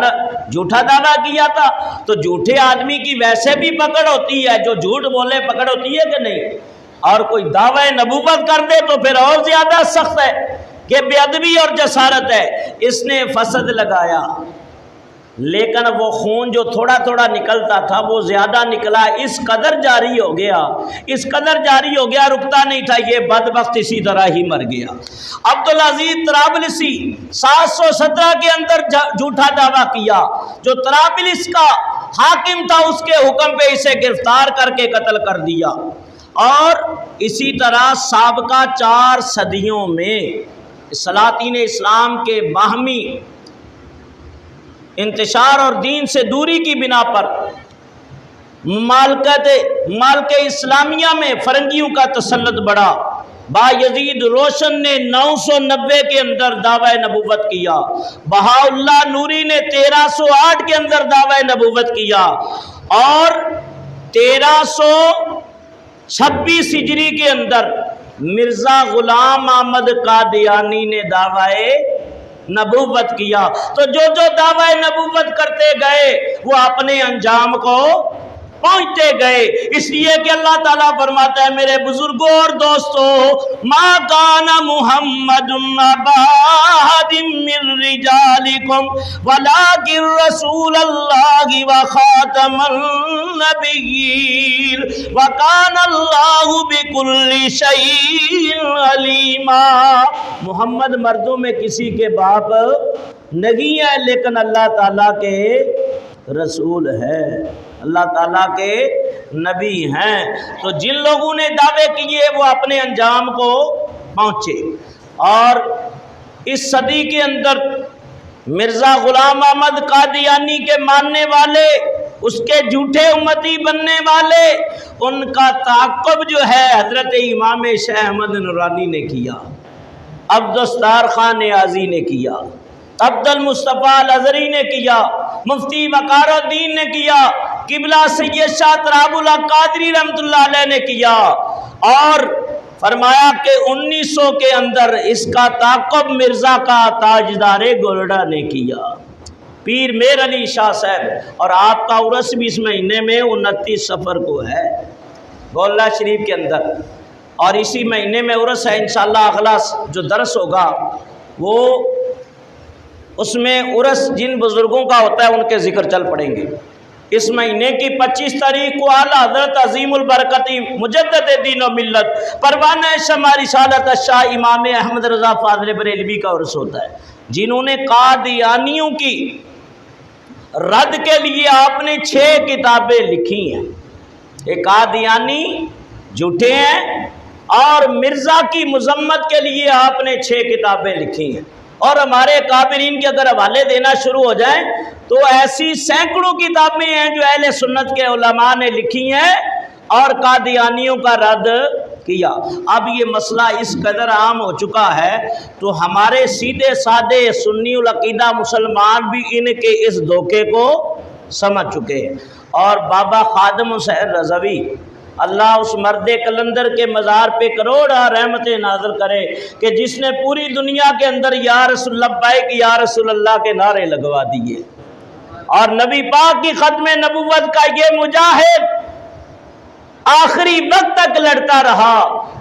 دعویٰ کیا تھا تو جھوٹے آدمی کی ویسے بھی پکڑ ہوتی ہے، جو جھوٹ بولے پکڑ ہوتی ہے کہ نہیں؟ اور کوئی دعویٰ نبوت کر دے تو پھر اور زیادہ سخت ہے کہ بے ادبی اور جسارت ہے۔ اس نے فسد لگایا، لیکن وہ خون جو تھوڑا تھوڑا نکلتا تھا وہ زیادہ نکلا، اس قدر جاری ہو گیا، رکتا نہیں تھا، یہ بدبخت اسی طرح ہی مر گیا۔ عبدالعزیز طرابلسی 717 کے اندر جھوٹا دعویٰ کیا، جو طرابلس کا حاکم تھا اس کے حکم پہ اسے گرفتار کر کے قتل کر دیا۔ اور اسی طرح سابقہ 4 صدیوں میں سلاطین اسلام کے باہمی انتشار اور دین سے دوری کی بنا پر ممالک اسلامیہ میں فرنگیوں کا تسلط بڑھا۔ بایزید روشن نے 990 کے اندر دعویٰ نبوت کیا، بہاءاللہ نوری نے 1308 کے اندر دعویٰ نبوت کیا، اور 1326 ہجری کے اندر مرزا غلام احمد قادیانی نے دعویٰ نبوت کیا۔ تو جو دعویٰ نبوت کرتے گئے وہ اپنے انجام کو پہنچتے گئے، اس لیے کہ اللہ تعالیٰ فرماتا ہے میرے بزرگوں اور دوستو، ما کان محمد ابا احد من رجالکم ولکن رسول اللہ وخاتم النبیین وکان اللہ بکل شیء علیما۔ محمد مردوں میں کسی کے باپ نہیں ہے، لیکن اللہ تعالیٰ کے رسول ہے، اللہ تعالیٰ کے نبی ہیں۔ تو جن لوگوں نے دعوے کیے وہ اپنے انجام کو پہنچے، اور اس صدی کے اندر مرزا غلام احمد قادیانی کے ماننے والے، اس کے جھوٹے امتی بننے والے، ان کا تعاقب جو ہے حضرت امام شیخ احمد نورانی نے کیا، عبدالستار خان نیازی نے کیا، عبد المصطفیٰ الازہری نے کیا، مفتی وقار الدین نے کیا، قبلہ سید شاہ تراب الحق قادری رحمۃ اللہ علیہ نے کیا، اور فرمایا کہ 1900 کے اندر اس کا تعاقب مرزا کا تاجدار گولڈا نے کیا، پیر میر علی شاہ صاحب، اور آپ کا عرس بھی اس مہینے میں 29 صفر کو ہے گولڈا شریف کے اندر، اور اسی مہینے میں عرس ہے۔ انشاءاللہ اگلا جو درس ہوگا وہ اس میں عرس جن بزرگوں کا ہوتا ہے ان کے ذکر چل پڑیں گے۔ اس مہینے کی 25 تاریخ کو اعلیٰ حضرت عظیم البرکتی مجدد دین و ملت پروانہ شمع رسالت شاہ امام احمد رضا فاضل بریلوی کا عرس ہوتا ہے، جنہوں نے قادیانیوں کی رد کے لیے آپ نے 6 کتابیں لکھی ہیں۔ ایک قادیانی جھوٹے ہیں، اور مرزا کی مذمت کے لیے آپ نے 6 کتابیں لکھی ہیں، اور ہمارے کابرین کے اگر حوالے دینا شروع ہو جائیں تو ایسی سینکڑوں کتابیں ہیں جو اہل سنت کے علماء نے لکھی ہیں اور قادیانیوں کا رد کیا۔ اب یہ مسئلہ اس قدر عام ہو چکا ہے تو ہمارے سیدھے سادے سنی العقیدہ مسلمان بھی ان کے اس دھوکے کو سمجھ چکے ہیں۔ اور بابا خادم حسین رضوی، اللہ اس مرد کلندر کے مزار پہ کروڑا رحمتیں نازل کرے کہ جس نے پوری دنیا کے اندر یا رسول اللہ لبیک یا رسول اللہ کے نعرے لگوا دیے، اور نبی پاک کی ختم نبوت کا یہ مجاہد آخری وقت تک لڑتا رہا،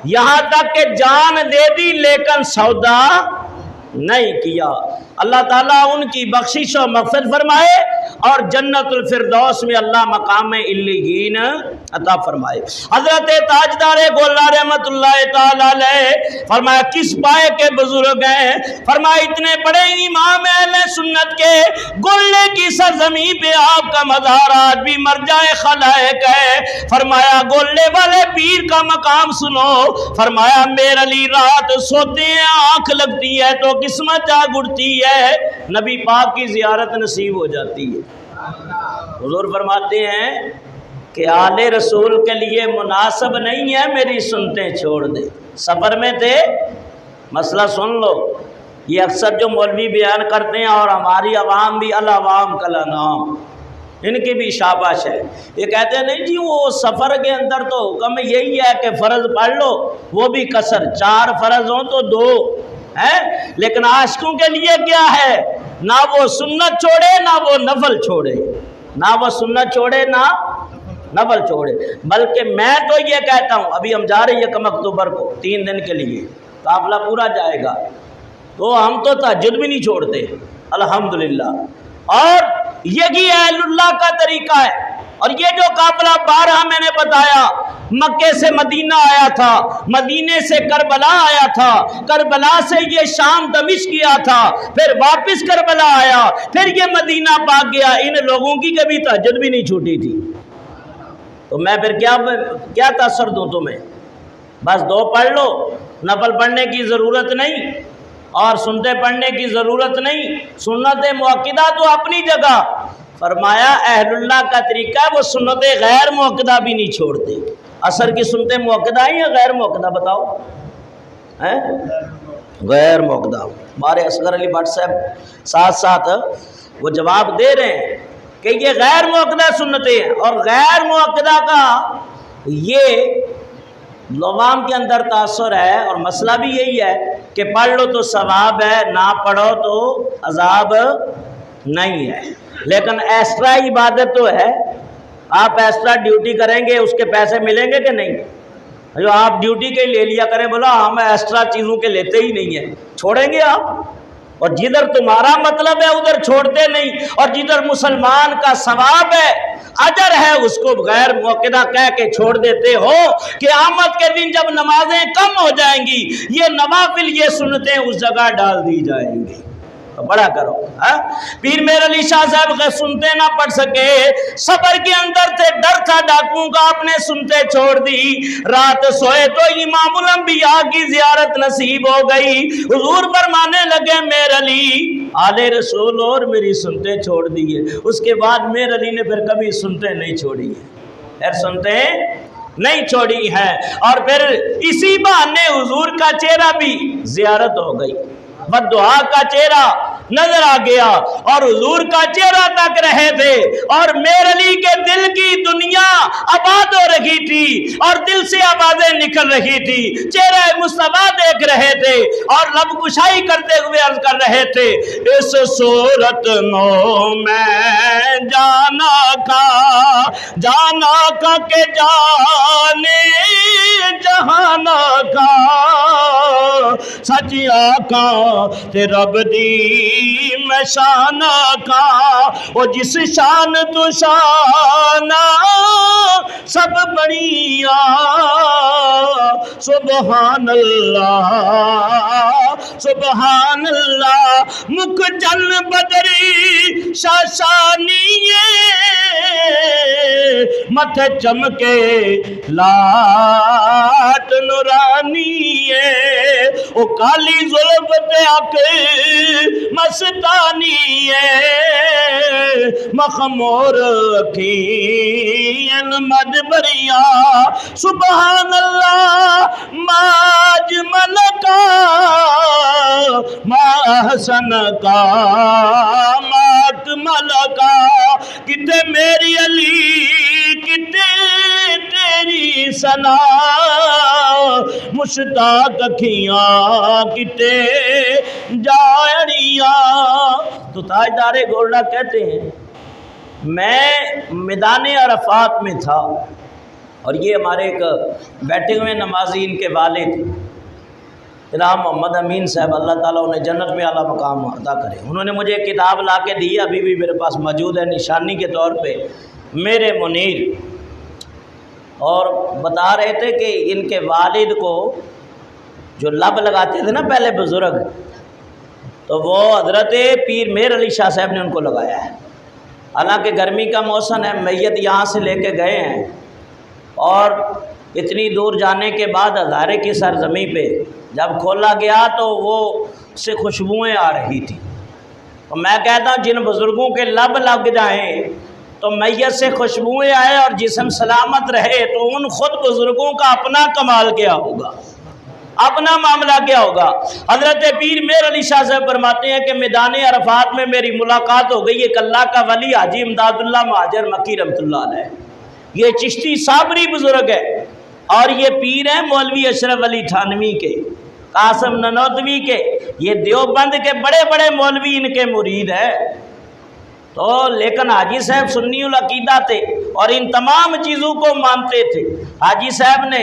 یہاں تک کہ جان دے دی لیکن سودا نہیں کیا۔ اللہ تعالیٰ ان کی بخشش و مغفرت فرمائے اور جنت الفردوس میں اللہ مقام علیین عطا فرمائے۔ حضرت تاجدار گولڑا رحمت اللہ تعالی علیہ فرمایا کس پائے کے بزرگ ہیں؟ فرمایا اتنے بڑے امام اہل سنت کے گولڑے کی سرزمین پہ آپ کا مزار آج بھی مرجع خلائق ہے۔ فرمایا گولڑے والے پیر کا مقام سنو، فرمایا میر علی رات سوتے ہیں آنکھ لگتی ہے تو قسمت جاگ اٹھتی ہے، نبی پاک کی زیارت نصیب ہو جاتی ہے۔ حضور فرماتے ہیں کہ آل رسول کے لیے مناسب نہیں ہے میری سنتیں چھوڑ دے۔ سفر میں تھے، مسئلہ سن لو، یہ اکثر جو مولوی بیان کرتے ہیں اور ہماری عوام بھی العوام کلا نام، ان کی بھی شاباش ہے۔ یہ کہتے ہیں نہیں جی وہ سفر کے اندر تو حکم یہی ہے کہ فرض پڑھ لو، وہ بھی قصر، 4 فرض ہوں تو 2 ہیں، لیکن عاشقوں کے لیے کیا ہے؟ نہ وہ سنت چھوڑے نہ وہ نفل چھوڑے، نہ وہ سنت چھوڑے نہ نفل چھوڑے۔ بلکہ میں تو یہ کہتا ہوں، ابھی ہم جا رہے ہیں 1 اکتوبر کو 3 دن کے لیے، قافلہ پورا جائے گا، تو ہم تو تہجد بھی نہیں چھوڑتے الحمدللہ۔ اور یہی اہل اللہ کا طریقہ ہے۔ اور یہ جو قافلہ 12 میں نے بتایا، مکے سے مدینہ آیا تھا، مدینے سے کربلا آیا تھا، کربلا سے یہ شام دمشق کیا تھا، پھر واپس کربلا آیا، پھر یہ مدینہ پاک گیا، ان لوگوں کی کبھی تہجد بھی نہیں چھوٹی تھی۔ تو میں پھر کیا تاثر دوں تمہیں؟ بس 2 پڑھ لو، نفل پڑھنے کی ضرورت نہیں اور سنتے پڑھنے کی ضرورت نہیں، سنت مؤکدہ تو اپنی جگہ۔ فرمایا اہل اللہ کا طریقہ ہے وہ سنت غیر مؤکدہ بھی نہیں چھوڑتے۔ عصر کی سنتیں مؤکدہ ہیں یا غیر مؤکدہ بتاؤ؟ ہیں غیر مؤکدہ۔ ہمارے اصغر علی بٹ صاحب ساتھ وہ جواب دے رہے ہیں کہ یہ غیر مؤکدہ سنتیں ہیں، اور غیر مؤکدہ کا یہ عوام کے اندر تاثر ہے، اور مسئلہ بھی یہی ہے کہ پڑھ لو تو ثواب ہے، نہ پڑھو تو عذاب نہیں ہے۔ لیکن ایکسٹرا عبادت تو ہے، آپ ایکسٹرا ڈیوٹی کریں گے اس کے پیسے ملیں گے کہ نہیں؟ جو آپ ڈیوٹی کے لے لیا کریں، بولا ہم ایکسٹرا چیزوں کے لیتے ہی نہیں ہیں، چھوڑیں گے آپ؟ اور جدھر تمہارا مطلب ہے ادھر چھوڑتے نہیں، اور جدھر مسلمان کا ثواب ہے اجر ہے اس کو غیر مؤکدہ کہہ کے چھوڑ دیتے ہو۔ قیامت کے دن جب نمازیں کم ہو جائیں گی، یہ نوافل یہ سنتیں اس جگہ ڈال دی جائیں گی، تو بڑا کرو۔ پیر میر علی شاہ صاحب کے سنتے نہ پڑھ سکے، صبر کے اندر تھے، ڈر تھا ڈاکوں کا، آپ نے سنتے چھوڑ دی، رات سوئے تو امام الانبیاء کی زیارت نصیب ہو گئی۔ حضور فرمانے لگے میر علی آل رسول اور میری سنتے چھوڑ دیے۔ اس کے بعد میر علی نے پھر کبھی سنتے نہیں چھوڑی ہے، پھر سنتے نہیں چھوڑی ہے، اور پھر اسی بہانے حضور کا چہرہ بھی زیارت ہو گئی، بدعا کا چہرہ نظر آ گیا، اور حضور کا چہرہ تک رہے تھے، اور میر علی کے دل کی دنیا آباد ہو رہی تھی، اور دل سے آوازیں نکل رہی تھی، چہرہ مصطفیٰ دیکھ رہے تھے، اور لب کشائی کرتے ہوئے عرض کر رہے تھے اس صورت نو میں جانا کا کہ جانے جہانا کا، سچ آقا تے رب دی میں شان کا، وہ جس شان تو شانہ سب بڑیا، سبحان اللہ سبحان اللہ، مکھ جن بدری شاشانی متھے چمکے لاٹ نورانی، او کالی زلف تے اک مستانی، مخمور اکھیں مدبریاں، سبحان اللہ ما اجمل کا ما احسن کا ما اکمل کا، کتے میری علی کتے تیری ثنا، مشتاق اکھیاں کتے جاڑیاں۔ تو تاجدار گولڑا کہتے ہیں میں میدان عرفات میں تھا، اور یہ ہمارے ایک بیٹھے ہوئے نمازی ان کے والد، جناب محمد امین صاحب، اللہ تعالیٰ انہیں جنت میں اعلیٰ مقام عطا کرے، انہوں نے مجھے ایک کتاب لا کے دی، ابھی بھی میرے پاس موجود ہے نشانی کے طور پہ، میرے منیر، اور بتا رہے تھے کہ ان کے والد کو جو لب لگاتے تھے نا پہلے بزرگ، تو وہ حضرت پیر میر علی شاہ صاحب نے ان کو لگایا ہے۔ حالانکہ گرمی کا موسم ہے، میت یہاں سے لے کے گئے ہیں، اور اتنی دور جانے کے بعد ہزارے کی سرزمین پہ جب کھولا گیا تو وہ سے خوشبوئیں آ رہی تھی۔ تو میں کہتا ہوں جن بزرگوں کے لب لگ جائیں تو میت سے خوشبوئیں آئے اور جسم سلامت رہے، تو ان خود بزرگوں کا اپنا کمال کیا ہوگا، اپنا معاملہ کیا ہوگا۔ حضرت پیر میر علی شاہ صاحب فرماتے ہیں کہ میدان عرفات میں میری ملاقات ہو گئی، ایک اللہ کا ولی حاجی امداد اللہ مہاجر مکی رحمۃ اللہ علیہ، یہ چشتی صابری بزرگ ہے، اور یہ پیر ہیں مولوی اشرف علی تھانوی کے، قاسم ننوتوی کے، یہ دیوبند کے بڑے بڑے مولوی ان کے مرید ہیں۔ تو لیکن حاجی صاحب سنی العقیدہ تھے اور ان تمام چیزوں کو مانتے تھے۔ حاجی صاحب نے،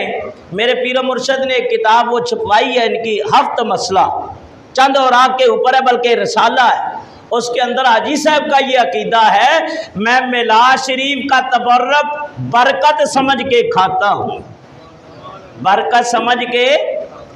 میرے پیر و مرشد نے ایک کتاب وہ چھپوائی ہے ان کی، ہفت مسئلہ، چند اوراق کے اوپر ہے بلکہ رسالہ ہے، اس کے اندر حاجی صاحب کا یہ عقیدہ ہے، میں میلاد شریف کا تبرک برکت سمجھ کے کھاتا ہوں، برکت سمجھ کے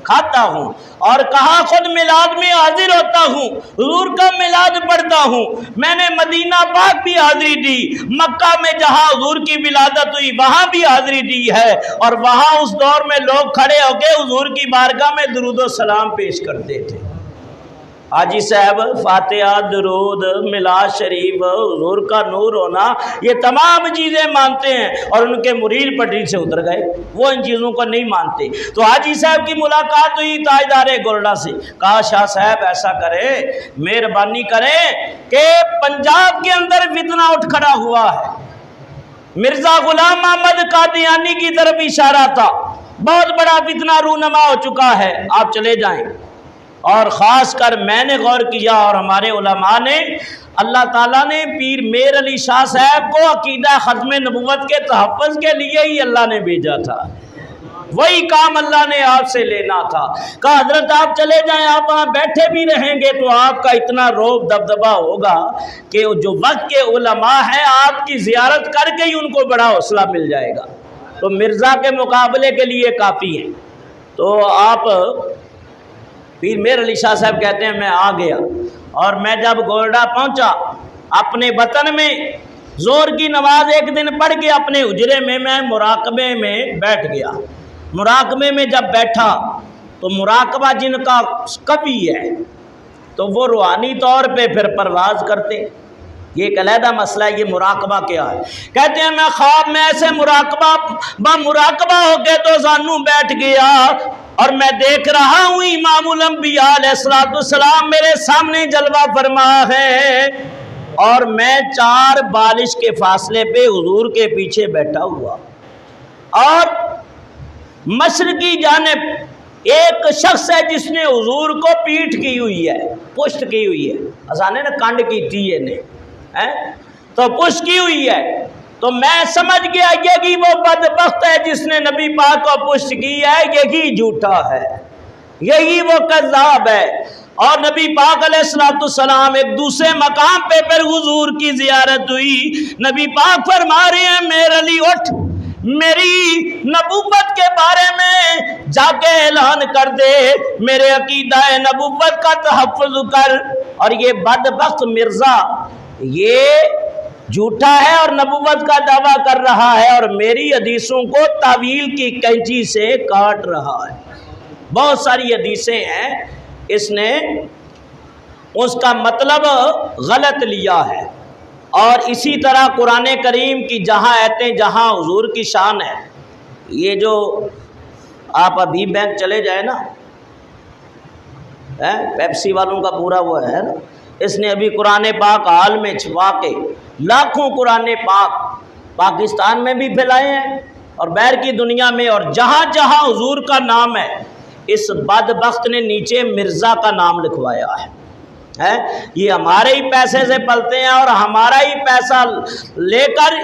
کھاتا ہوں، اور کہا خود میلاد میں حاضر ہوتا ہوں، حضور کا میلاد پڑھتا ہوں، میں نے مدینہ پاک بھی حاضری دی، مکہ میں جہاں حضور کی ولادت ہوئی وہاں بھی حاضری دی ہے، اور وہاں اس دور میں لوگ کھڑے ہو کے حضور کی بارگاہ میں درود و سلام پیش کرتے تھے۔ حاجی صاحب فاتحہ، درود، میلاد شریف، حضور کا نور ہونا، یہ تمام چیزیں مانتے ہیں، اور ان کے مرید پٹری سے اتر گئے، وہ ان چیزوں کو نہیں مانتے۔ تو حاجی صاحب کی ملاقات ہوئی تاجدار گولڈا سے، کہا شاہ صاحب ایسا کرے، مہربانی کریں کہ پنجاب کے اندر فتنہ اٹھ کھڑا ہوا ہے، مرزا غلام محمد قادیانی کی طرف اشارہ تھا، بہت بڑا فتنہ رونما ہو چکا ہے، آپ چلے جائیں۔ اور خاص کر میں نے غور کیا اور ہمارے علماء نے، اللہ تعالیٰ نے پیر میر علی شاہ صاحب کو عقیدہ ختم نبوت کے تحفظ کے لیے ہی اللہ نے بھیجا تھا، وہی کام اللہ نے آپ سے لینا تھا۔ کہا حضرت آپ چلے جائیں، آپ وہاں بیٹھے بھی رہیں گے تو آپ کا اتنا روب دبدبہ ہوگا کہ جو وقت کے علماء ہیں آپ کی زیارت کر کے ہی ان کو بڑا حوصلہ مل جائے گا، تو مرزا کے مقابلے کے لیے کافی ہیں۔ تو آپ پیر میر علی شاہ صاحب کہتے ہیں میں آ گیا، اور میں جب گولڈا پہنچا اپنے وطن میں، زور کی نماز ایک دن پڑھ کے اپنے حجرے میں مراقبے میں بیٹھ گیا۔ مراقبے میں جب بیٹھا تو مراقبہ جن کا کبھی ہے تو وہ روحانی طور پہ پھر پرواز کرتے، یہ ایک علیحدہ مسئلہ ہے۔ یہ مراقبہ کیا ہے؟ کہتے ہیں میں خواب میں ایسے مراقبہ ہو کے تو زانوں بیٹھ گیا، اور میں دیکھ رہا ہوں امام الانبیاء علیہ السلام میرے سامنے جلوہ فرما ہے، اور میں 4 بالش کے فاصلے پہ حضور کے پیچھے بیٹھا ہوا، اور مشرقی جانب ایک شخص ہے جس نے حضور کو پیٹھ کی ہوئی ہے، پشت کی ہوئی ہے، آسانے نے کانڈ کی تھی تو پشت کی ہوئی ہے۔ تو میں سمجھ گیا یہی وہ بدبخت ہے جس نے نبی پاک کو پشت کی ہے، یہی جھوٹا ہے، یہی وہ کذاب ہے۔ اور نبی پاک علیہ السلام ایک دوسرے مقام پہ پھر حضور کی زیارت ہوئی، نبی پاک فرما رہے ہیں میرے علی اٹھ، میری نبوت کے بارے میں جا کے اعلان کر دے، میرے عقیدہ نبوت کا تحفظ کر۔ اور یہ بدبخت مرزا یہ جھوٹا ہے اور نبوت کا دعویٰ کر رہا ہے، اور میری حدیثوں کو تعویل کی کینچی سے کاٹ رہا ہے۔ بہت ساری حدیثیں ہیں، اس نے اس کا مطلب غلط لیا ہے، اور اسی طرح قرآن کریم کی جہاں آیتیں جہاں حضور کی شان ہے، یہ جو آپ ابھی بینک چلے جائیں نا، پیپسی والوں کا پورا وہ ہے نا، اس نے ابھی قرآن پاک حال میں چھپا کے لاکھوں قرآن پاک پاکستان میں بھی پھیلائے ہیں اور باہر کی دنیا میں، اور جہاں جہاں حضور کا نام ہے اس بدبخت نے نیچے مرزا کا نام لکھوایا ہے۔ ہے، یہ ہمارے ہی پیسے سے پلتے ہیں اور ہمارا ہی پیسہ لے کر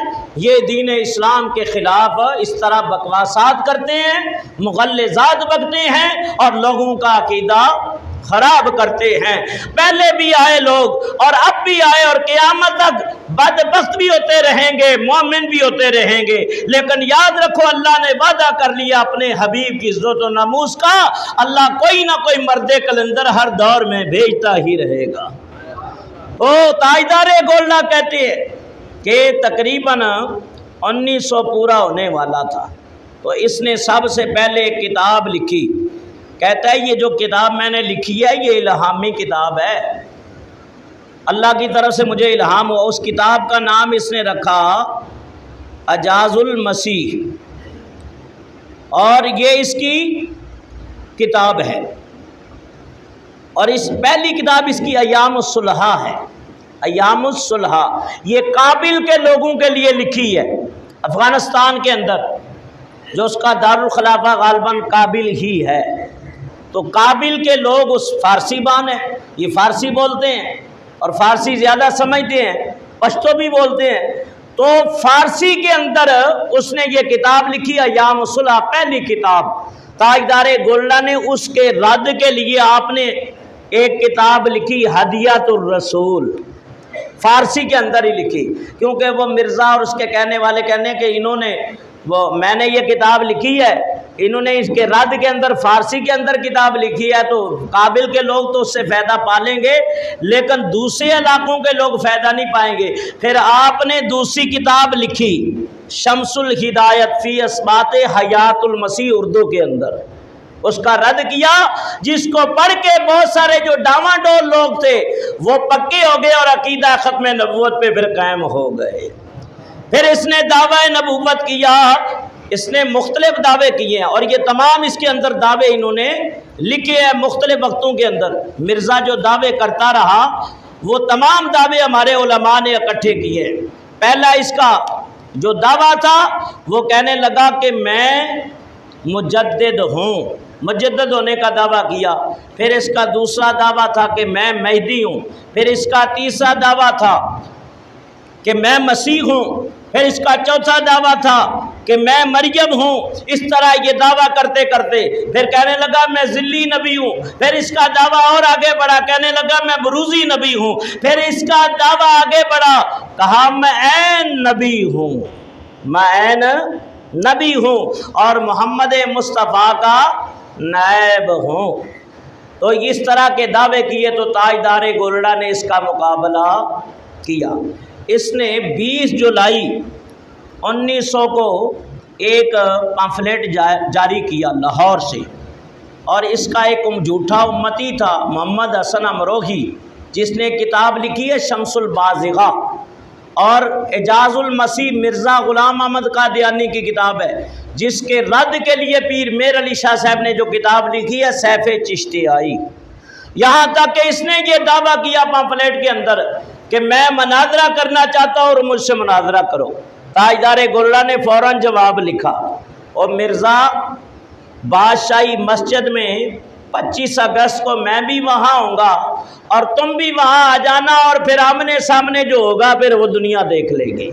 یہ دین اسلام کے خلاف اس طرح بکواسات کرتے ہیں، مغلظات بکتے ہیں اور لوگوں کا عقیدہ خراب کرتے ہیں۔ پہلے بھی آئے لوگ اور اب بھی آئے اور قیامت تک بدبخت بھی ہوتے رہیں گے، مومن بھی ہوتے رہیں گے، لیکن یاد رکھو اللہ نے وعدہ کر لیا اپنے حبیب کی عزت و ناموس کا، اللہ کوئی نہ کوئی مرد کلندر ہر دور میں بھیجتا ہی رہے گا۔ تاجدار گولڈا کہتے ہیں کہ تقریباً 1900 پورا ہونے والا تھا تو اس نے سب سے پہلے ایک کتاب لکھی۔ کہتا ہے یہ جو کتاب میں نے لکھی ہے یہ الہامی کتاب ہے، اللہ کی طرف سے مجھے الہام ہوا۔ اس کتاب کا نام اس نے رکھا اعجاز المسیح، اور یہ اس کی کتاب ہے، اور اس پہلی کتاب اس کی ایام الصلحہ ہے۔ ایام الصلحہ یہ کابل کے لوگوں کے لیے لکھی ہے، افغانستان کے اندر جو اس کا دارالخلافہ غالباً کابل ہی ہے۔ تو کابل کے لوگ اس فارسی بان ہیں، یہ فارسی بولتے ہیں اور فارسی زیادہ سمجھتے ہیں، پشتو بھی بولتے ہیں، تو فارسی کے اندر اس نے یہ کتاب لکھی ایام الصلح، پہلی کتاب۔ تاجدار گولڈا نے اس کے رد کے لیے آپ نے ایک کتاب لکھی ہدیۃ الرسول، فارسی کے اندر ہی لکھی، کیونکہ وہ مرزا اور اس کے کہنے والے کہنے کہ انہوں نے میں نے یہ کتاب لکھی ہے، انہوں نے اس کے رد کے اندر فارسی کے اندر کتاب لکھی ہے، تو کابل کے لوگ تو اس سے فائدہ پالیں گے لیکن دوسرے علاقوں کے لوگ فائدہ نہیں پائیں گے۔ پھر آپ نے دوسری کتاب لکھی شمس الہدایت فی اثبات حیات المسیح، اردو کے اندر اس کا رد کیا، جس کو پڑھ کے بہت سارے جو ڈاواں ڈول لوگ تھے وہ پکے ہو گئے اور عقیدہ ختم نبوت پہ پھر قائم ہو گئے۔ پھر اس نے دعوی نبوت کیا، اس نے مختلف دعوے کیے ہیں اور یہ تمام اس کے اندر دعوے انہوں نے لکھے ہیں مختلف وقتوں کے اندر۔ مرزا جو دعوے کرتا رہا وہ تمام دعوے ہمارے علماء نے اکٹھے کیے۔ پہلا اس کا جو دعویٰ تھا وہ کہنے لگا کہ میں مجدد ہوں، مجدد ہونے کا دعویٰ کیا۔ پھر اس کا دوسرا دعویٰ تھا کہ میں مہدی ہوں۔ پھر اس کا تیسرا دعویٰ تھا کہ میں مسیح ہوں۔ پھر اس کا چوتھا دعویٰ تھا کہ میں مریم ہوں۔ اس طرح یہ دعویٰ کرتے کرتے پھر کہنے لگا میں ذلی نبی ہوں۔ پھر اس کا دعویٰ اور آگے بڑھا، کہنے لگا میں بروزی نبی ہوں۔ پھر اس کا دعویٰ آگے بڑھا، کہا میں عین نبی ہوں، میں عین نبی ہوں اور محمد مصطفیٰ کا نائب ہوں۔ تو اس طرح کے دعوے کیے تو تاجدار گولڈا نے اس کا مقابلہ کیا۔ اس نے 20 جولائی 1900 کو ایک پامفلیٹ جاری کیا لاہور سے، اور اس کا ایک جھوٹا امتی تھا محمد حسن امروہی، جس نے کتاب لکھی ہے شمس البازغہ، اور اعجاز المسیح مرزا غلام احمد قادیانی کی کتاب ہے، جس کے رد کے لیے پیر میر علی شاہ صاحب نے جو کتاب لکھی ہے سیف چشتیائی۔ یہاں تک کہ اس نے یہ دعویٰ کیا پامفلیٹ کے اندر کہ میں مناظرہ کرنا چاہتا ہوں اور مجھ سے مناظرہ کرو۔ تاجدار گولڈا نے فوراً جواب لکھا، اور مرزا بادشاہی مسجد میں 25 اگست کو میں بھی وہاں ہوں گا اور تم بھی وہاں آ جانا، اور پھر آمنے سامنے جو ہوگا پھر وہ دنیا دیکھ لے گی۔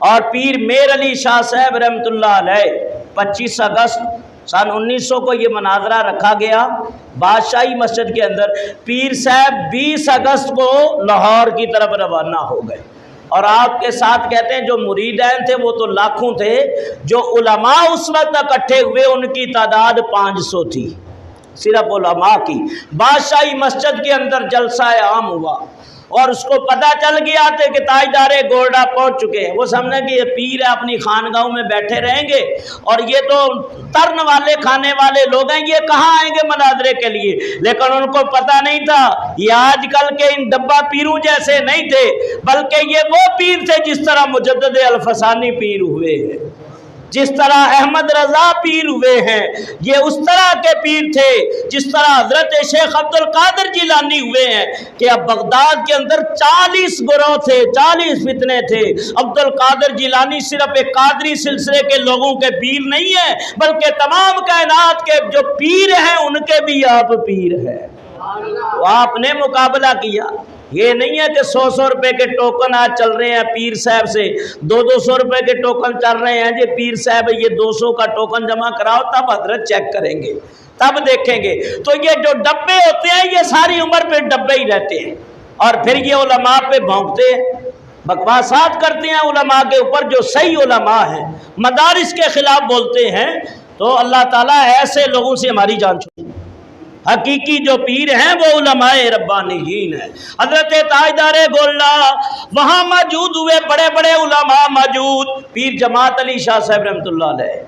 اور پیر میر علی شاہ صاحب رحمۃ اللہ علیہ 25 اگست سن 1900 کو یہ مناظرہ رکھا گیا بادشاہی مسجد کے اندر۔ پیر صاحب 20 اگست کو لاہور کی طرف روانہ ہو گئے، اور آپ کے ساتھ کہتے ہیں جو مریدین تھے وہ تو لاکھوں تھے، جو علماء اس وقت اکٹھے ہوئے ان کی تعداد 500 تھی، صرف علماء کی۔ بادشاہی مسجد کے اندر جلسہ عام ہوا اور اس کو پتہ چل گیا تھا کہ تاجدار گولڈا پہنچ چکے ہیں۔ وہ سمجھے کہ یہ پیر ہے اپنی خانگاہوں میں بیٹھے رہیں گے اور یہ تو ترن والے کھانے والے لوگ ہیں، یہ کہاں آئیں گے مناظرے کے لیے۔ لیکن ان کو پتہ نہیں تھا یہ آج کل کے ان ڈبہ پیروں جیسے نہیں تھے، بلکہ یہ وہ پیر تھے جس طرح مجدد الفسانی پیر ہوئے ہیں، جس طرح احمد رضا پیر ہوئے ہیں، یہ اس طرح کے پیر تھے جس طرح حضرت شیخ عبد القادر جیلانی ہوئے ہیں کہ اب بغداد کے اندر 40 گروہ تھے، 40 فتنے تھے۔ عبد القادر جیلانی صرف ایک قادری سلسلے کے لوگوں کے پیر نہیں ہیں، بلکہ تمام کائنات کے جو پیر ہیں ان کے بھی آپ پیر ہیں۔ تو آپ نے مقابلہ کیا۔ یہ نہیں ہے کہ 100 روپے کے ٹوکن آج چل رہے ہیں پیر صاحب سے، 200 روپے کے ٹوکن چل رہے ہیں، یہ پیر صاحب یہ 200 کا ٹوکن جمع کراؤ تب حضرت چیک کریں گے، تب دیکھیں گے۔ تو یہ جو ڈبے ہوتے ہیں یہ ساری عمر پہ ڈبے ہی رہتے ہیں، اور پھر یہ علماء پہ بھونکتے ہیں، بکواسات کرتے ہیں علماء کے اوپر۔ جو صحیح علماء ہیں، مدارس کے خلاف بولتے ہیں، تو اللہ تعالیٰ ایسے لوگوں سے ہماری جان چھوڑے۔ حقیقی جو پیر ہیں وہ علماء ربانیین ہیں۔ حضرت تاجدار گولڈا وہاں موجود ہوئے، بڑے بڑے علماء موجود، پیر جماعت علی شاہ صاحب رحمۃ اللہ علیہ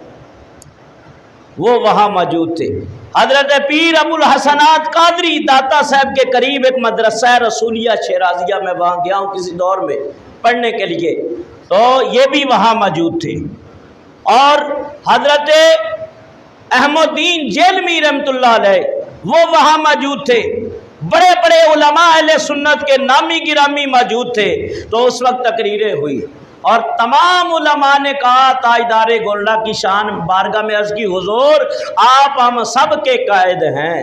وہ وہاں موجود تھے۔ حضرت پیر ابو الحسنات قادری داتا صاحب کے قریب ایک مدرسہ رسولیہ شیرازیہ، میں وہاں گیا ہوں کسی دور میں پڑھنے کے لیے، تو یہ بھی وہاں موجود تھے۔ اور حضرت احمد الدین جیلمی رحمۃ اللہ علیہ وہ وہاں موجود تھے، بڑے بڑے علماء اہل سنت کے نامی گرامی موجود تھے۔ تو اس وقت تقریریں ہوئی اور تمام علماء نے کہا تاجدار گولڈا کی شان بارگاہ میں عرض کی، حضور آپ ہم سب کے قائد ہیں،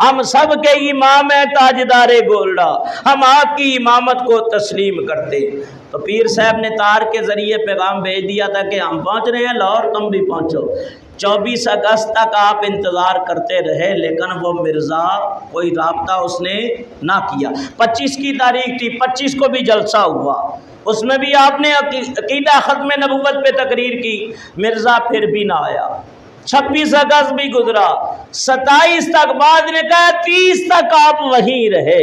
ہم سب کے امام ہیں تاجدار گولڈا، ہم آپ کی امامت کو تسلیم کرتے۔ تو پیر صاحب نے تار کے ذریعے پیغام بھیج دیا تھا کہ ہم پہنچ رہے ہیں لاہور، تم بھی پہنچو۔ 24 اگست تک آپ انتظار کرتے رہے، لیکن وہ مرزا کوئی رابطہ اس نے نہ کیا۔ 25 کی تاریخ تھی، 25 کو بھی جلسہ ہوا، اس میں بھی آپ نے عقیدہ ختم نبوت پہ تقریر کی، مرزا پھر بھی نہ آیا۔ 26 اگست بھی گزرا، 27 تک، بعد نے کہا 30 تک آپ وہیں رہے،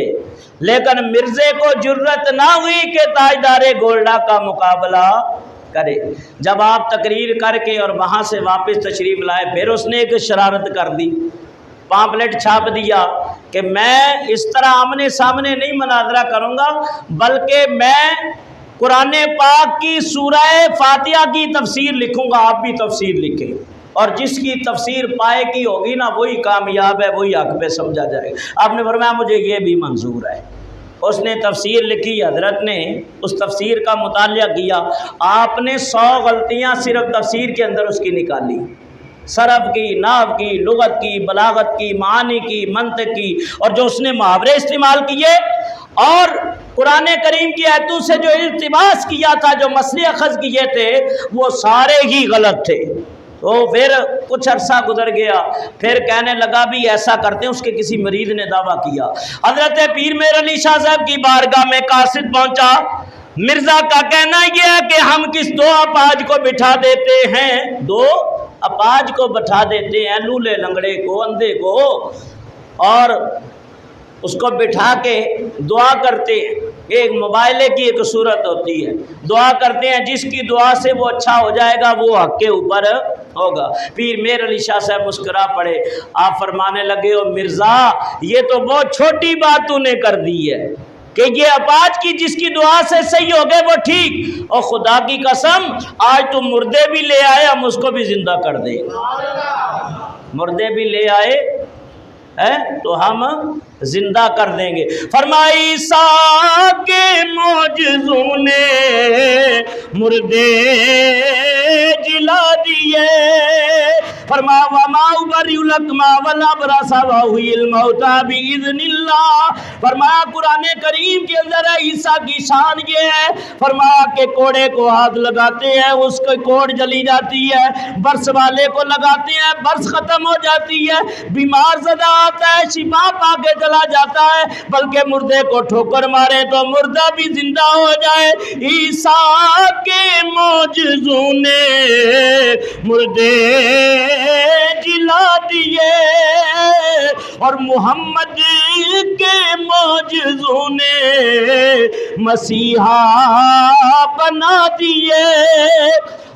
لیکن مرزے کو جرت نہ ہوئی کہ تاجدار گولڈا کا مقابلہ کرے۔ جب آپ تقریر کر کے اور وہاں سے واپس تشریف لائے، پھر اس نے ایک شرارت کر دی، پامپلیٹ چھاپ دیا کہ میں اس طرح آمنے سامنے نہیں مناظرہ کروں گا، بلکہ میں قرآن پاک کی سورہ فاتحہ کی تفسیر لکھوں گا، آپ بھی تفسیر لکھیں، اور جس کی تفسیر پائے کی ہوگی نا وہی کامیاب ہے، وہی حق پہ سمجھا جائے گا۔ آپ نے فرمایا مجھے یہ بھی منظور ہے۔ اس نے تفسیر لکھی، حضرت نے اس تفسیر کا مطالعہ کیا، آپ نے 100 غلطیاں صرف تفسیر کے اندر اس کی نکالی، صرف کی، نحو کی، لغت کی، بلاغت کی، معانی کی، منطق کی، اور جو اس نے محاورے استعمال کیے اور قرآن کریم کی آیتوں سے جو التباس کیا تھا، جو مسئلے اخذ کیے تھے، وہ سارے ہی غلط تھے۔ تو پھر کچھ عرصہ گزر گیا، پھر کہنے لگا بھی ایسا کرتے ہیں، اس کے کسی مریض نے دعویٰ کیا۔ حضرت پیر میر علی شاہ صاحب کی بارگاہ میں قاصد پہنچا، مرزا کا کہنا یہ ہے کہ ہم کس 2 اپاج کو بٹھا دیتے ہیں، 2 اپاج کو بٹھا دیتے ہیں، لولے لنگڑے کو، اندھے کو، اور اس کو بٹھا کے دعا کرتے ہیں۔ ایک موبائلے کی ایک صورت ہوتی ہے، دعا کرتے ہیں، جس کی دعا سے وہ اچھا ہو جائے گا وہ حق کے اوپر ہوگا۔ پیر میر علی شاہ صاحب مسکرا پڑے، آپ فرمانے لگے، او مرزا یہ تو بہت چھوٹی بات تو نے کر دی ہے کہ یہ اپاج کی جس کی دعا سے صحیح ہو گئے وہ ٹھیک، اور خدا کی قسم آج تم مردے بھی لے آئے، ہم اس کو بھی زندہ کر دیں، مردے بھی لے آئے تو ہم زندہ کر دیں گے۔ فرمائی عیسیٰ کے معجزوں نے مردے جلا دیے، فرمایا وما ابرئ الاکمہ والابرص واحیی الموتیٰ باذن اللہ۔ فرمایا قرآن کریم کے اندر ہے عیسیٰ کی شان یہ ہے، فرمایا کہ کوڑے کو ہاتھ لگاتے ہیں اس کی کوڑ جلی جاتی ہے، برس والے کو لگاتے ہیں برس ختم ہو جاتی ہے، بیمار زدہ آتا ہے شفا پا کے چلا جاتا ہے، بلکہ مردے کو ٹھوکر مارے تو مردہ بھی زندہ ہو جائے۔ عیسیٰ کے معجزوں نے مردے جلا دیے، اور محمد کے معجزوں نے مسیحا بنا دیے۔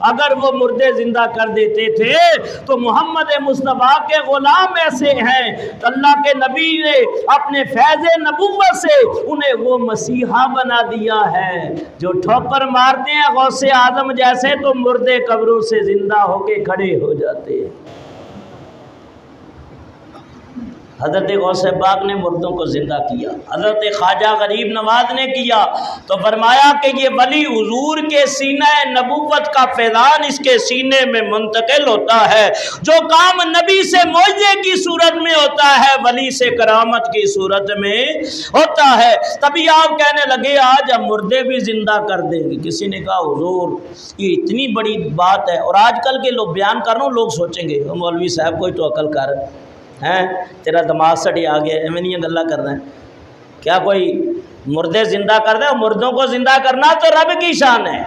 اگر وہ مردے زندہ کر دیتے تھے تو محمد مصطفیٰ کے غلام ایسے ہیں، اللہ کے نبی نے اپنے فیض نبوت سے انہیں وہ مسیحا بنا دیا ہے جو ٹھوکر مارتے ہیں غوث اعظم جیسے تو مردے قبروں سے زندہ ہو کے کھڑے ہو جاتے ہیں۔ حضرت غوث پاک نے مردوں کو زندہ کیا، حضرت خواجہ غریب نواز نے کیا، تو فرمایا کہ یہ ولی حضور کے سینہ نبوت کا فیضان اس کے سینے میں منتقل ہوتا ہے۔ جو کام نبی سے معجزے کی صورت میں ہوتا ہے ولی سے کرامت کی صورت میں ہوتا ہے۔ تبھی آپ کہنے لگے آج ہم مردے بھی زندہ کر دیں گے۔ کسی نے کہا حضور یہ اتنی بڑی بات ہے، اور آج کل کے لوگ بیان کر رہا ہوں، لوگ سوچیں گے مولوی صاحب کوئی تو عقل کر ہیں، تیرا دماغ سٹی آ گیا، ایویں نہیں گلا کرنا ہے کیا؟ کوئی مردے زندہ کر دے؟ مردوں کو زندہ کرنا تو رب کی شان ہے،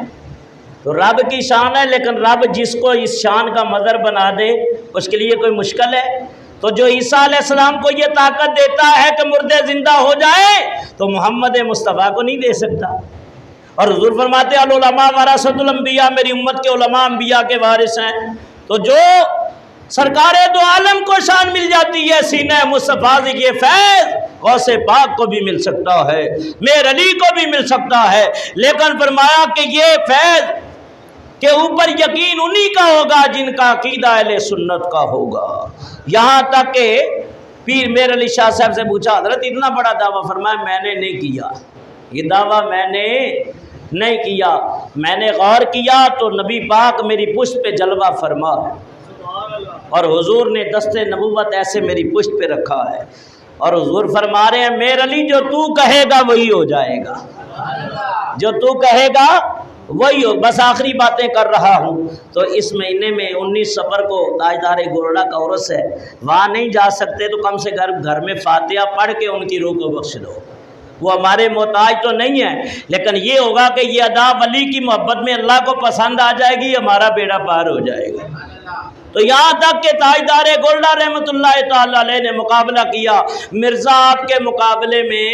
تو رب کی شان ہے، لیکن رب جس کو اس شان کا مظہر بنا دے اس کے لیے کوئی مشکل ہے؟ تو جو عیسیٰ علیہ السلام کو یہ طاقت دیتا ہے کہ مردے زندہ ہو جائیں تو محمد مصطفیٰ کو نہیں دے سکتا۔ اور حضور فرماتے ہیں العلماء ورثۃ الانبیاء، میری امت کے علماء انبیاء کے وارث ہیں۔ تو جو سرکار دو عالم کو شان مل جاتی ہے سینہ مصطفیٰ سے، یہ فیض غوث پاک کو بھی مل سکتا ہے، میر علی کو بھی مل سکتا ہے، لیکن فرمایا کہ یہ فیض کے اوپر یقین انہی کا ہوگا جن کا عقیدہ اہل سنت کا ہوگا۔ یہاں تک کہ پیر میر علی شاہ صاحب سے پوچھا حضرت اتنا بڑا دعویٰ، فرمایا میں نے نہیں کیا یہ دعویٰ، میں نے نہیں کیا، میں نے غور کیا تو نبی پاک میری پشت پہ جلوہ فرما ہے، اور حضور نے دست نبوت ایسے میری پشت پہ رکھا ہے، اور حضور فرما رہے ہیں میر علی جو تو کہے گا وہی ہو جائے گا، جو تو کہے گا وہی ہو۔ بس آخری باتیں کر رہا ہوں۔ تو اس مہینے میں 19 صفر کو تاجدار گولڑا کا عرس ہے، وہاں نہیں جا سکتے تو کم سے کم گھر میں فاتحہ پڑھ کے ان کی روح کو بخش دو۔ وہ ہمارے محتاج تو نہیں ہیں، لیکن یہ ہوگا کہ یہ ادا ولی کی محبت میں اللہ کو پسند آ جائے گی، ہمارا بیڑا پار ہو جائے گا۔ تو یہاں تک کہ تاجدار گولڈا رحمۃ اللہ تعالی علیہ نے مقابلہ کیا، مرزا آپ کے مقابلے میں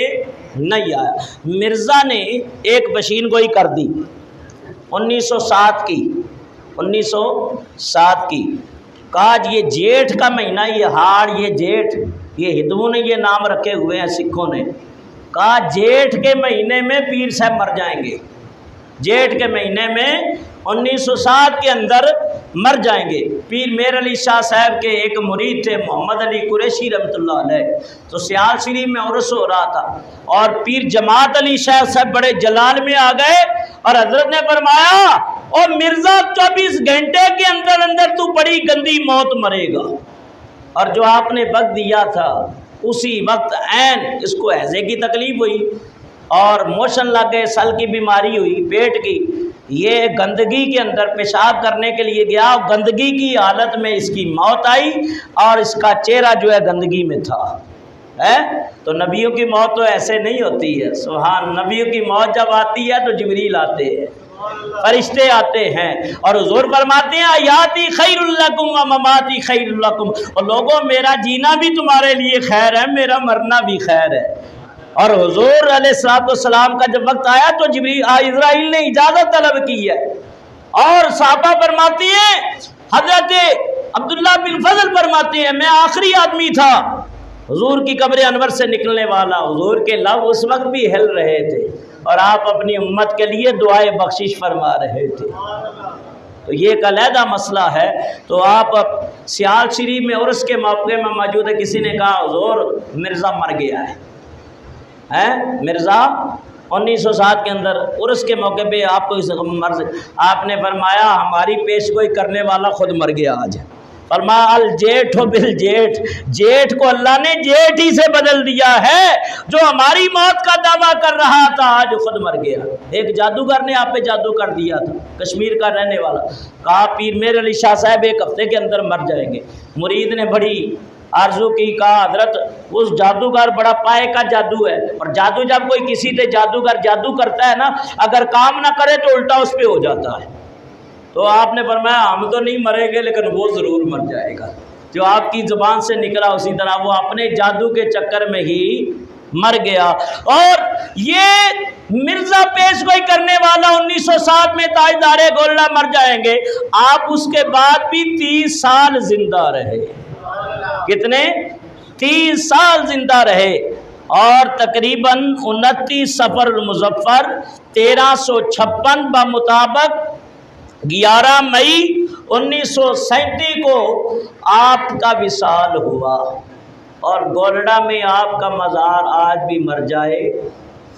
نہیں آیا۔ مرزا نے ایک پیشین گوئی کر دی 1907 کی، 1907 کی، کہا یہ جیٹھ کا مہینہ، یہ ہاڑ، یہ جیٹھ، یہ ہندوؤں نے یہ نام رکھے ہوئے ہیں، سکھوں نے کہا جیٹھ کے مہینے میں پیر صاحب مر جائیں گے، جیٹھ کے مہینے میں 1907 کے اندر مر جائیں گے۔ پیر میر علی شاہ صاحب کے ایک مرید تھے محمد علی قریشی رحمۃ اللہ علیہ، تو سیال شریف میں عرس ہو رہا تھا، اور پیر جماعت علی شاہ صاحب بڑے جلال میں آ گئے، اور حضرت نے فرمایا او مرزا 24 گھنٹے کے اندر اندر تو بڑی گندی موت مرے گا۔ اور جو آپ نے وقت دیا تھا اسی وقت عین اس کو ہیضے کی تکلیف ہوئی اور موشن لگ گئے، سل کی بیماری ہوئی پیٹ کی، یہ گندگی کے اندر پیشاب کرنے کے لیے گیا، گندگی کی حالت میں اس کی موت آئی، اور اس کا چہرہ جو ہے گندگی میں تھا۔ تو نبیوں کی موت تو ایسے نہیں ہوتی ہے، سبحان، نبیوں کی موت جب آتی ہے تو جبریل آتے ہیں، فرشتے آتے ہیں، اور حضور فرماتے ہیں حیاتی خیر لکم و مماتی خیر لکم، اور لوگوں میرا جینا بھی تمہارے لیے خیر ہے، میرا مرنا بھی خیر ہے۔ اور حضور علیہ السلام کا جب وقت آیا تو اسرائیل نے اجازت طلب کی ہے، اور صحابہ فرماتے ہیں، حضرت عبداللہ بن فضل فرماتے ہیں میں آخری آدمی تھا حضور کی قبر انور سے نکلنے والا، حضور کے لب اس وقت بھی ہل رہے تھے، اور آپ اپنی امت کے لیے دعائے بخشش فرما رہے تھے۔ تو یہ ایک علیحدہ مسئلہ ہے۔ تو آپ سیال شریف میں عرس کے موقع میں موجود ہے، کسی نے کہا حضور مرزا مر گیا ہے، مرزا 1907 کے اندر عرس کے موقع پہ آپ کو مرض، آپ نے فرمایا ہماری پیش گوئی کرنے والا خود مر گیا آج۔ فرمایا الجیٹھ بالجیٹھ، جیٹھ کو اللہ نے جیٹھ ہی سے بدل دیا ہے، جو ہماری موت کا دعویٰ کر رہا تھا آج خود مر گیا۔ ایک جادوگر نے آپ پہ جادو کر دیا تھا، کشمیر کا رہنے والا، کہا پیر میر علی شاہ صاحب ایک ہفتے کے اندر مر جائیں گے۔ مرید نے بڑی آرزو کی، کہا حضرت اس جادوگر بڑا پائے کا جادو ہے، اور جادو جب کوئی کسی سے جادوگر جادو کرتا ہے نا، اگر کام نہ کرے تو الٹا اس پہ ہو جاتا ہے۔ تو آپ نے فرمایا ہم تو نہیں مریں گے لیکن وہ ضرور مر جائے گا، جو آپ کی زبان سے نکلا اسی طرح وہ اپنے جادو کے چکر میں ہی مر گیا۔ اور یہ مرزا پیش گوئی کرنے والا 1907 میں تاجدار گولڈا مر جائیں گے، آپ اس کے بعد بھی 30 سال زندہ رہے۔ کتنے؟ 30 سال زندہ رہے، اور تقریباً 29 صفر المظفر 1356 بمطابق 11 مئی 1937 کو آپ کا وصال ہوا۔ اور گولڈا میں آپ کا مزار آج بھی مر جائے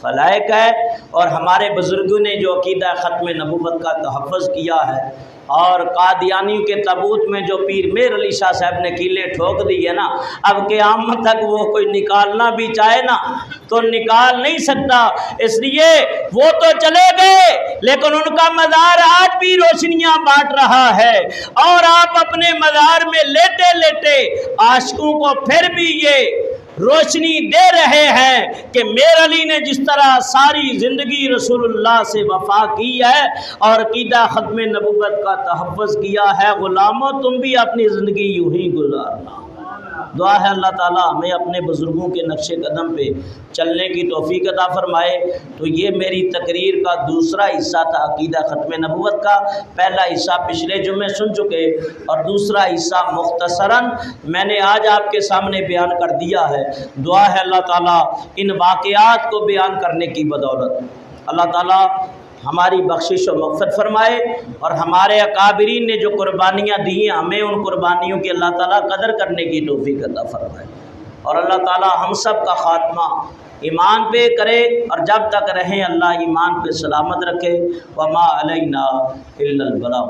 خلائق ہے۔ اور ہمارے بزرگوں نے جو عقیدہ ختم نبوت کا تحفظ کیا ہے، اور قادیانیوں کے تابوت میں جو پیر میر علی شاہ صاحب نے کیلے ٹھوک دی ہے نا، اب قیامت تک وہ کوئی نکالنا بھی چاہے نا تو نکال نہیں سکتا۔ اس لیے وہ تو چلے گئے لیکن ان کا مزار آج بھی روشنیاں بانٹ رہا ہے، اور آپ اپنے مزار میں لیٹے لیٹے عاشقوں کو پھر بھی یہ روشنی دے رہے ہیں کہ میر علی نے جس طرح ساری زندگی رسول اللہ سے وفا کی ہے اور عقیدہ ختم نبوت کا تحفظ کیا ہے، غلاموں تم بھی اپنی زندگی یوں ہی گزارنا۔ دعا ہے اللہ تعالیٰ ہمیں اپنے بزرگوں کے نقش قدم پہ چلنے کی توفیق عطا فرمائے۔ تو یہ میری تقریر کا دوسرا حصہ تھا عقیدہ ختم نبوت کا۔ پہلا حصہ پچھلے جمعے سن چکے اور دوسرا حصہ مختصراً میں نے آج آپ کے سامنے بیان کر دیا ہے۔ دعا ہے اللہ تعالیٰ ان واقعات کو بیان کرنے کی بدولت اللہ تعالیٰ ہماری بخشش و مغفرت فرمائے، اور ہمارے اکابرین نے جو قربانیاں دی ہیں ہمیں ان قربانیوں کی اللہ تعالیٰ قدر کرنے کی توفیق عطا فرمائے، اور اللہ تعالیٰ ہم سب کا خاتمہ ایمان پہ کرے، اور جب تک رہیں اللہ ایمان پہ سلامت رکھے۔ وما علینا الا البلاغ۔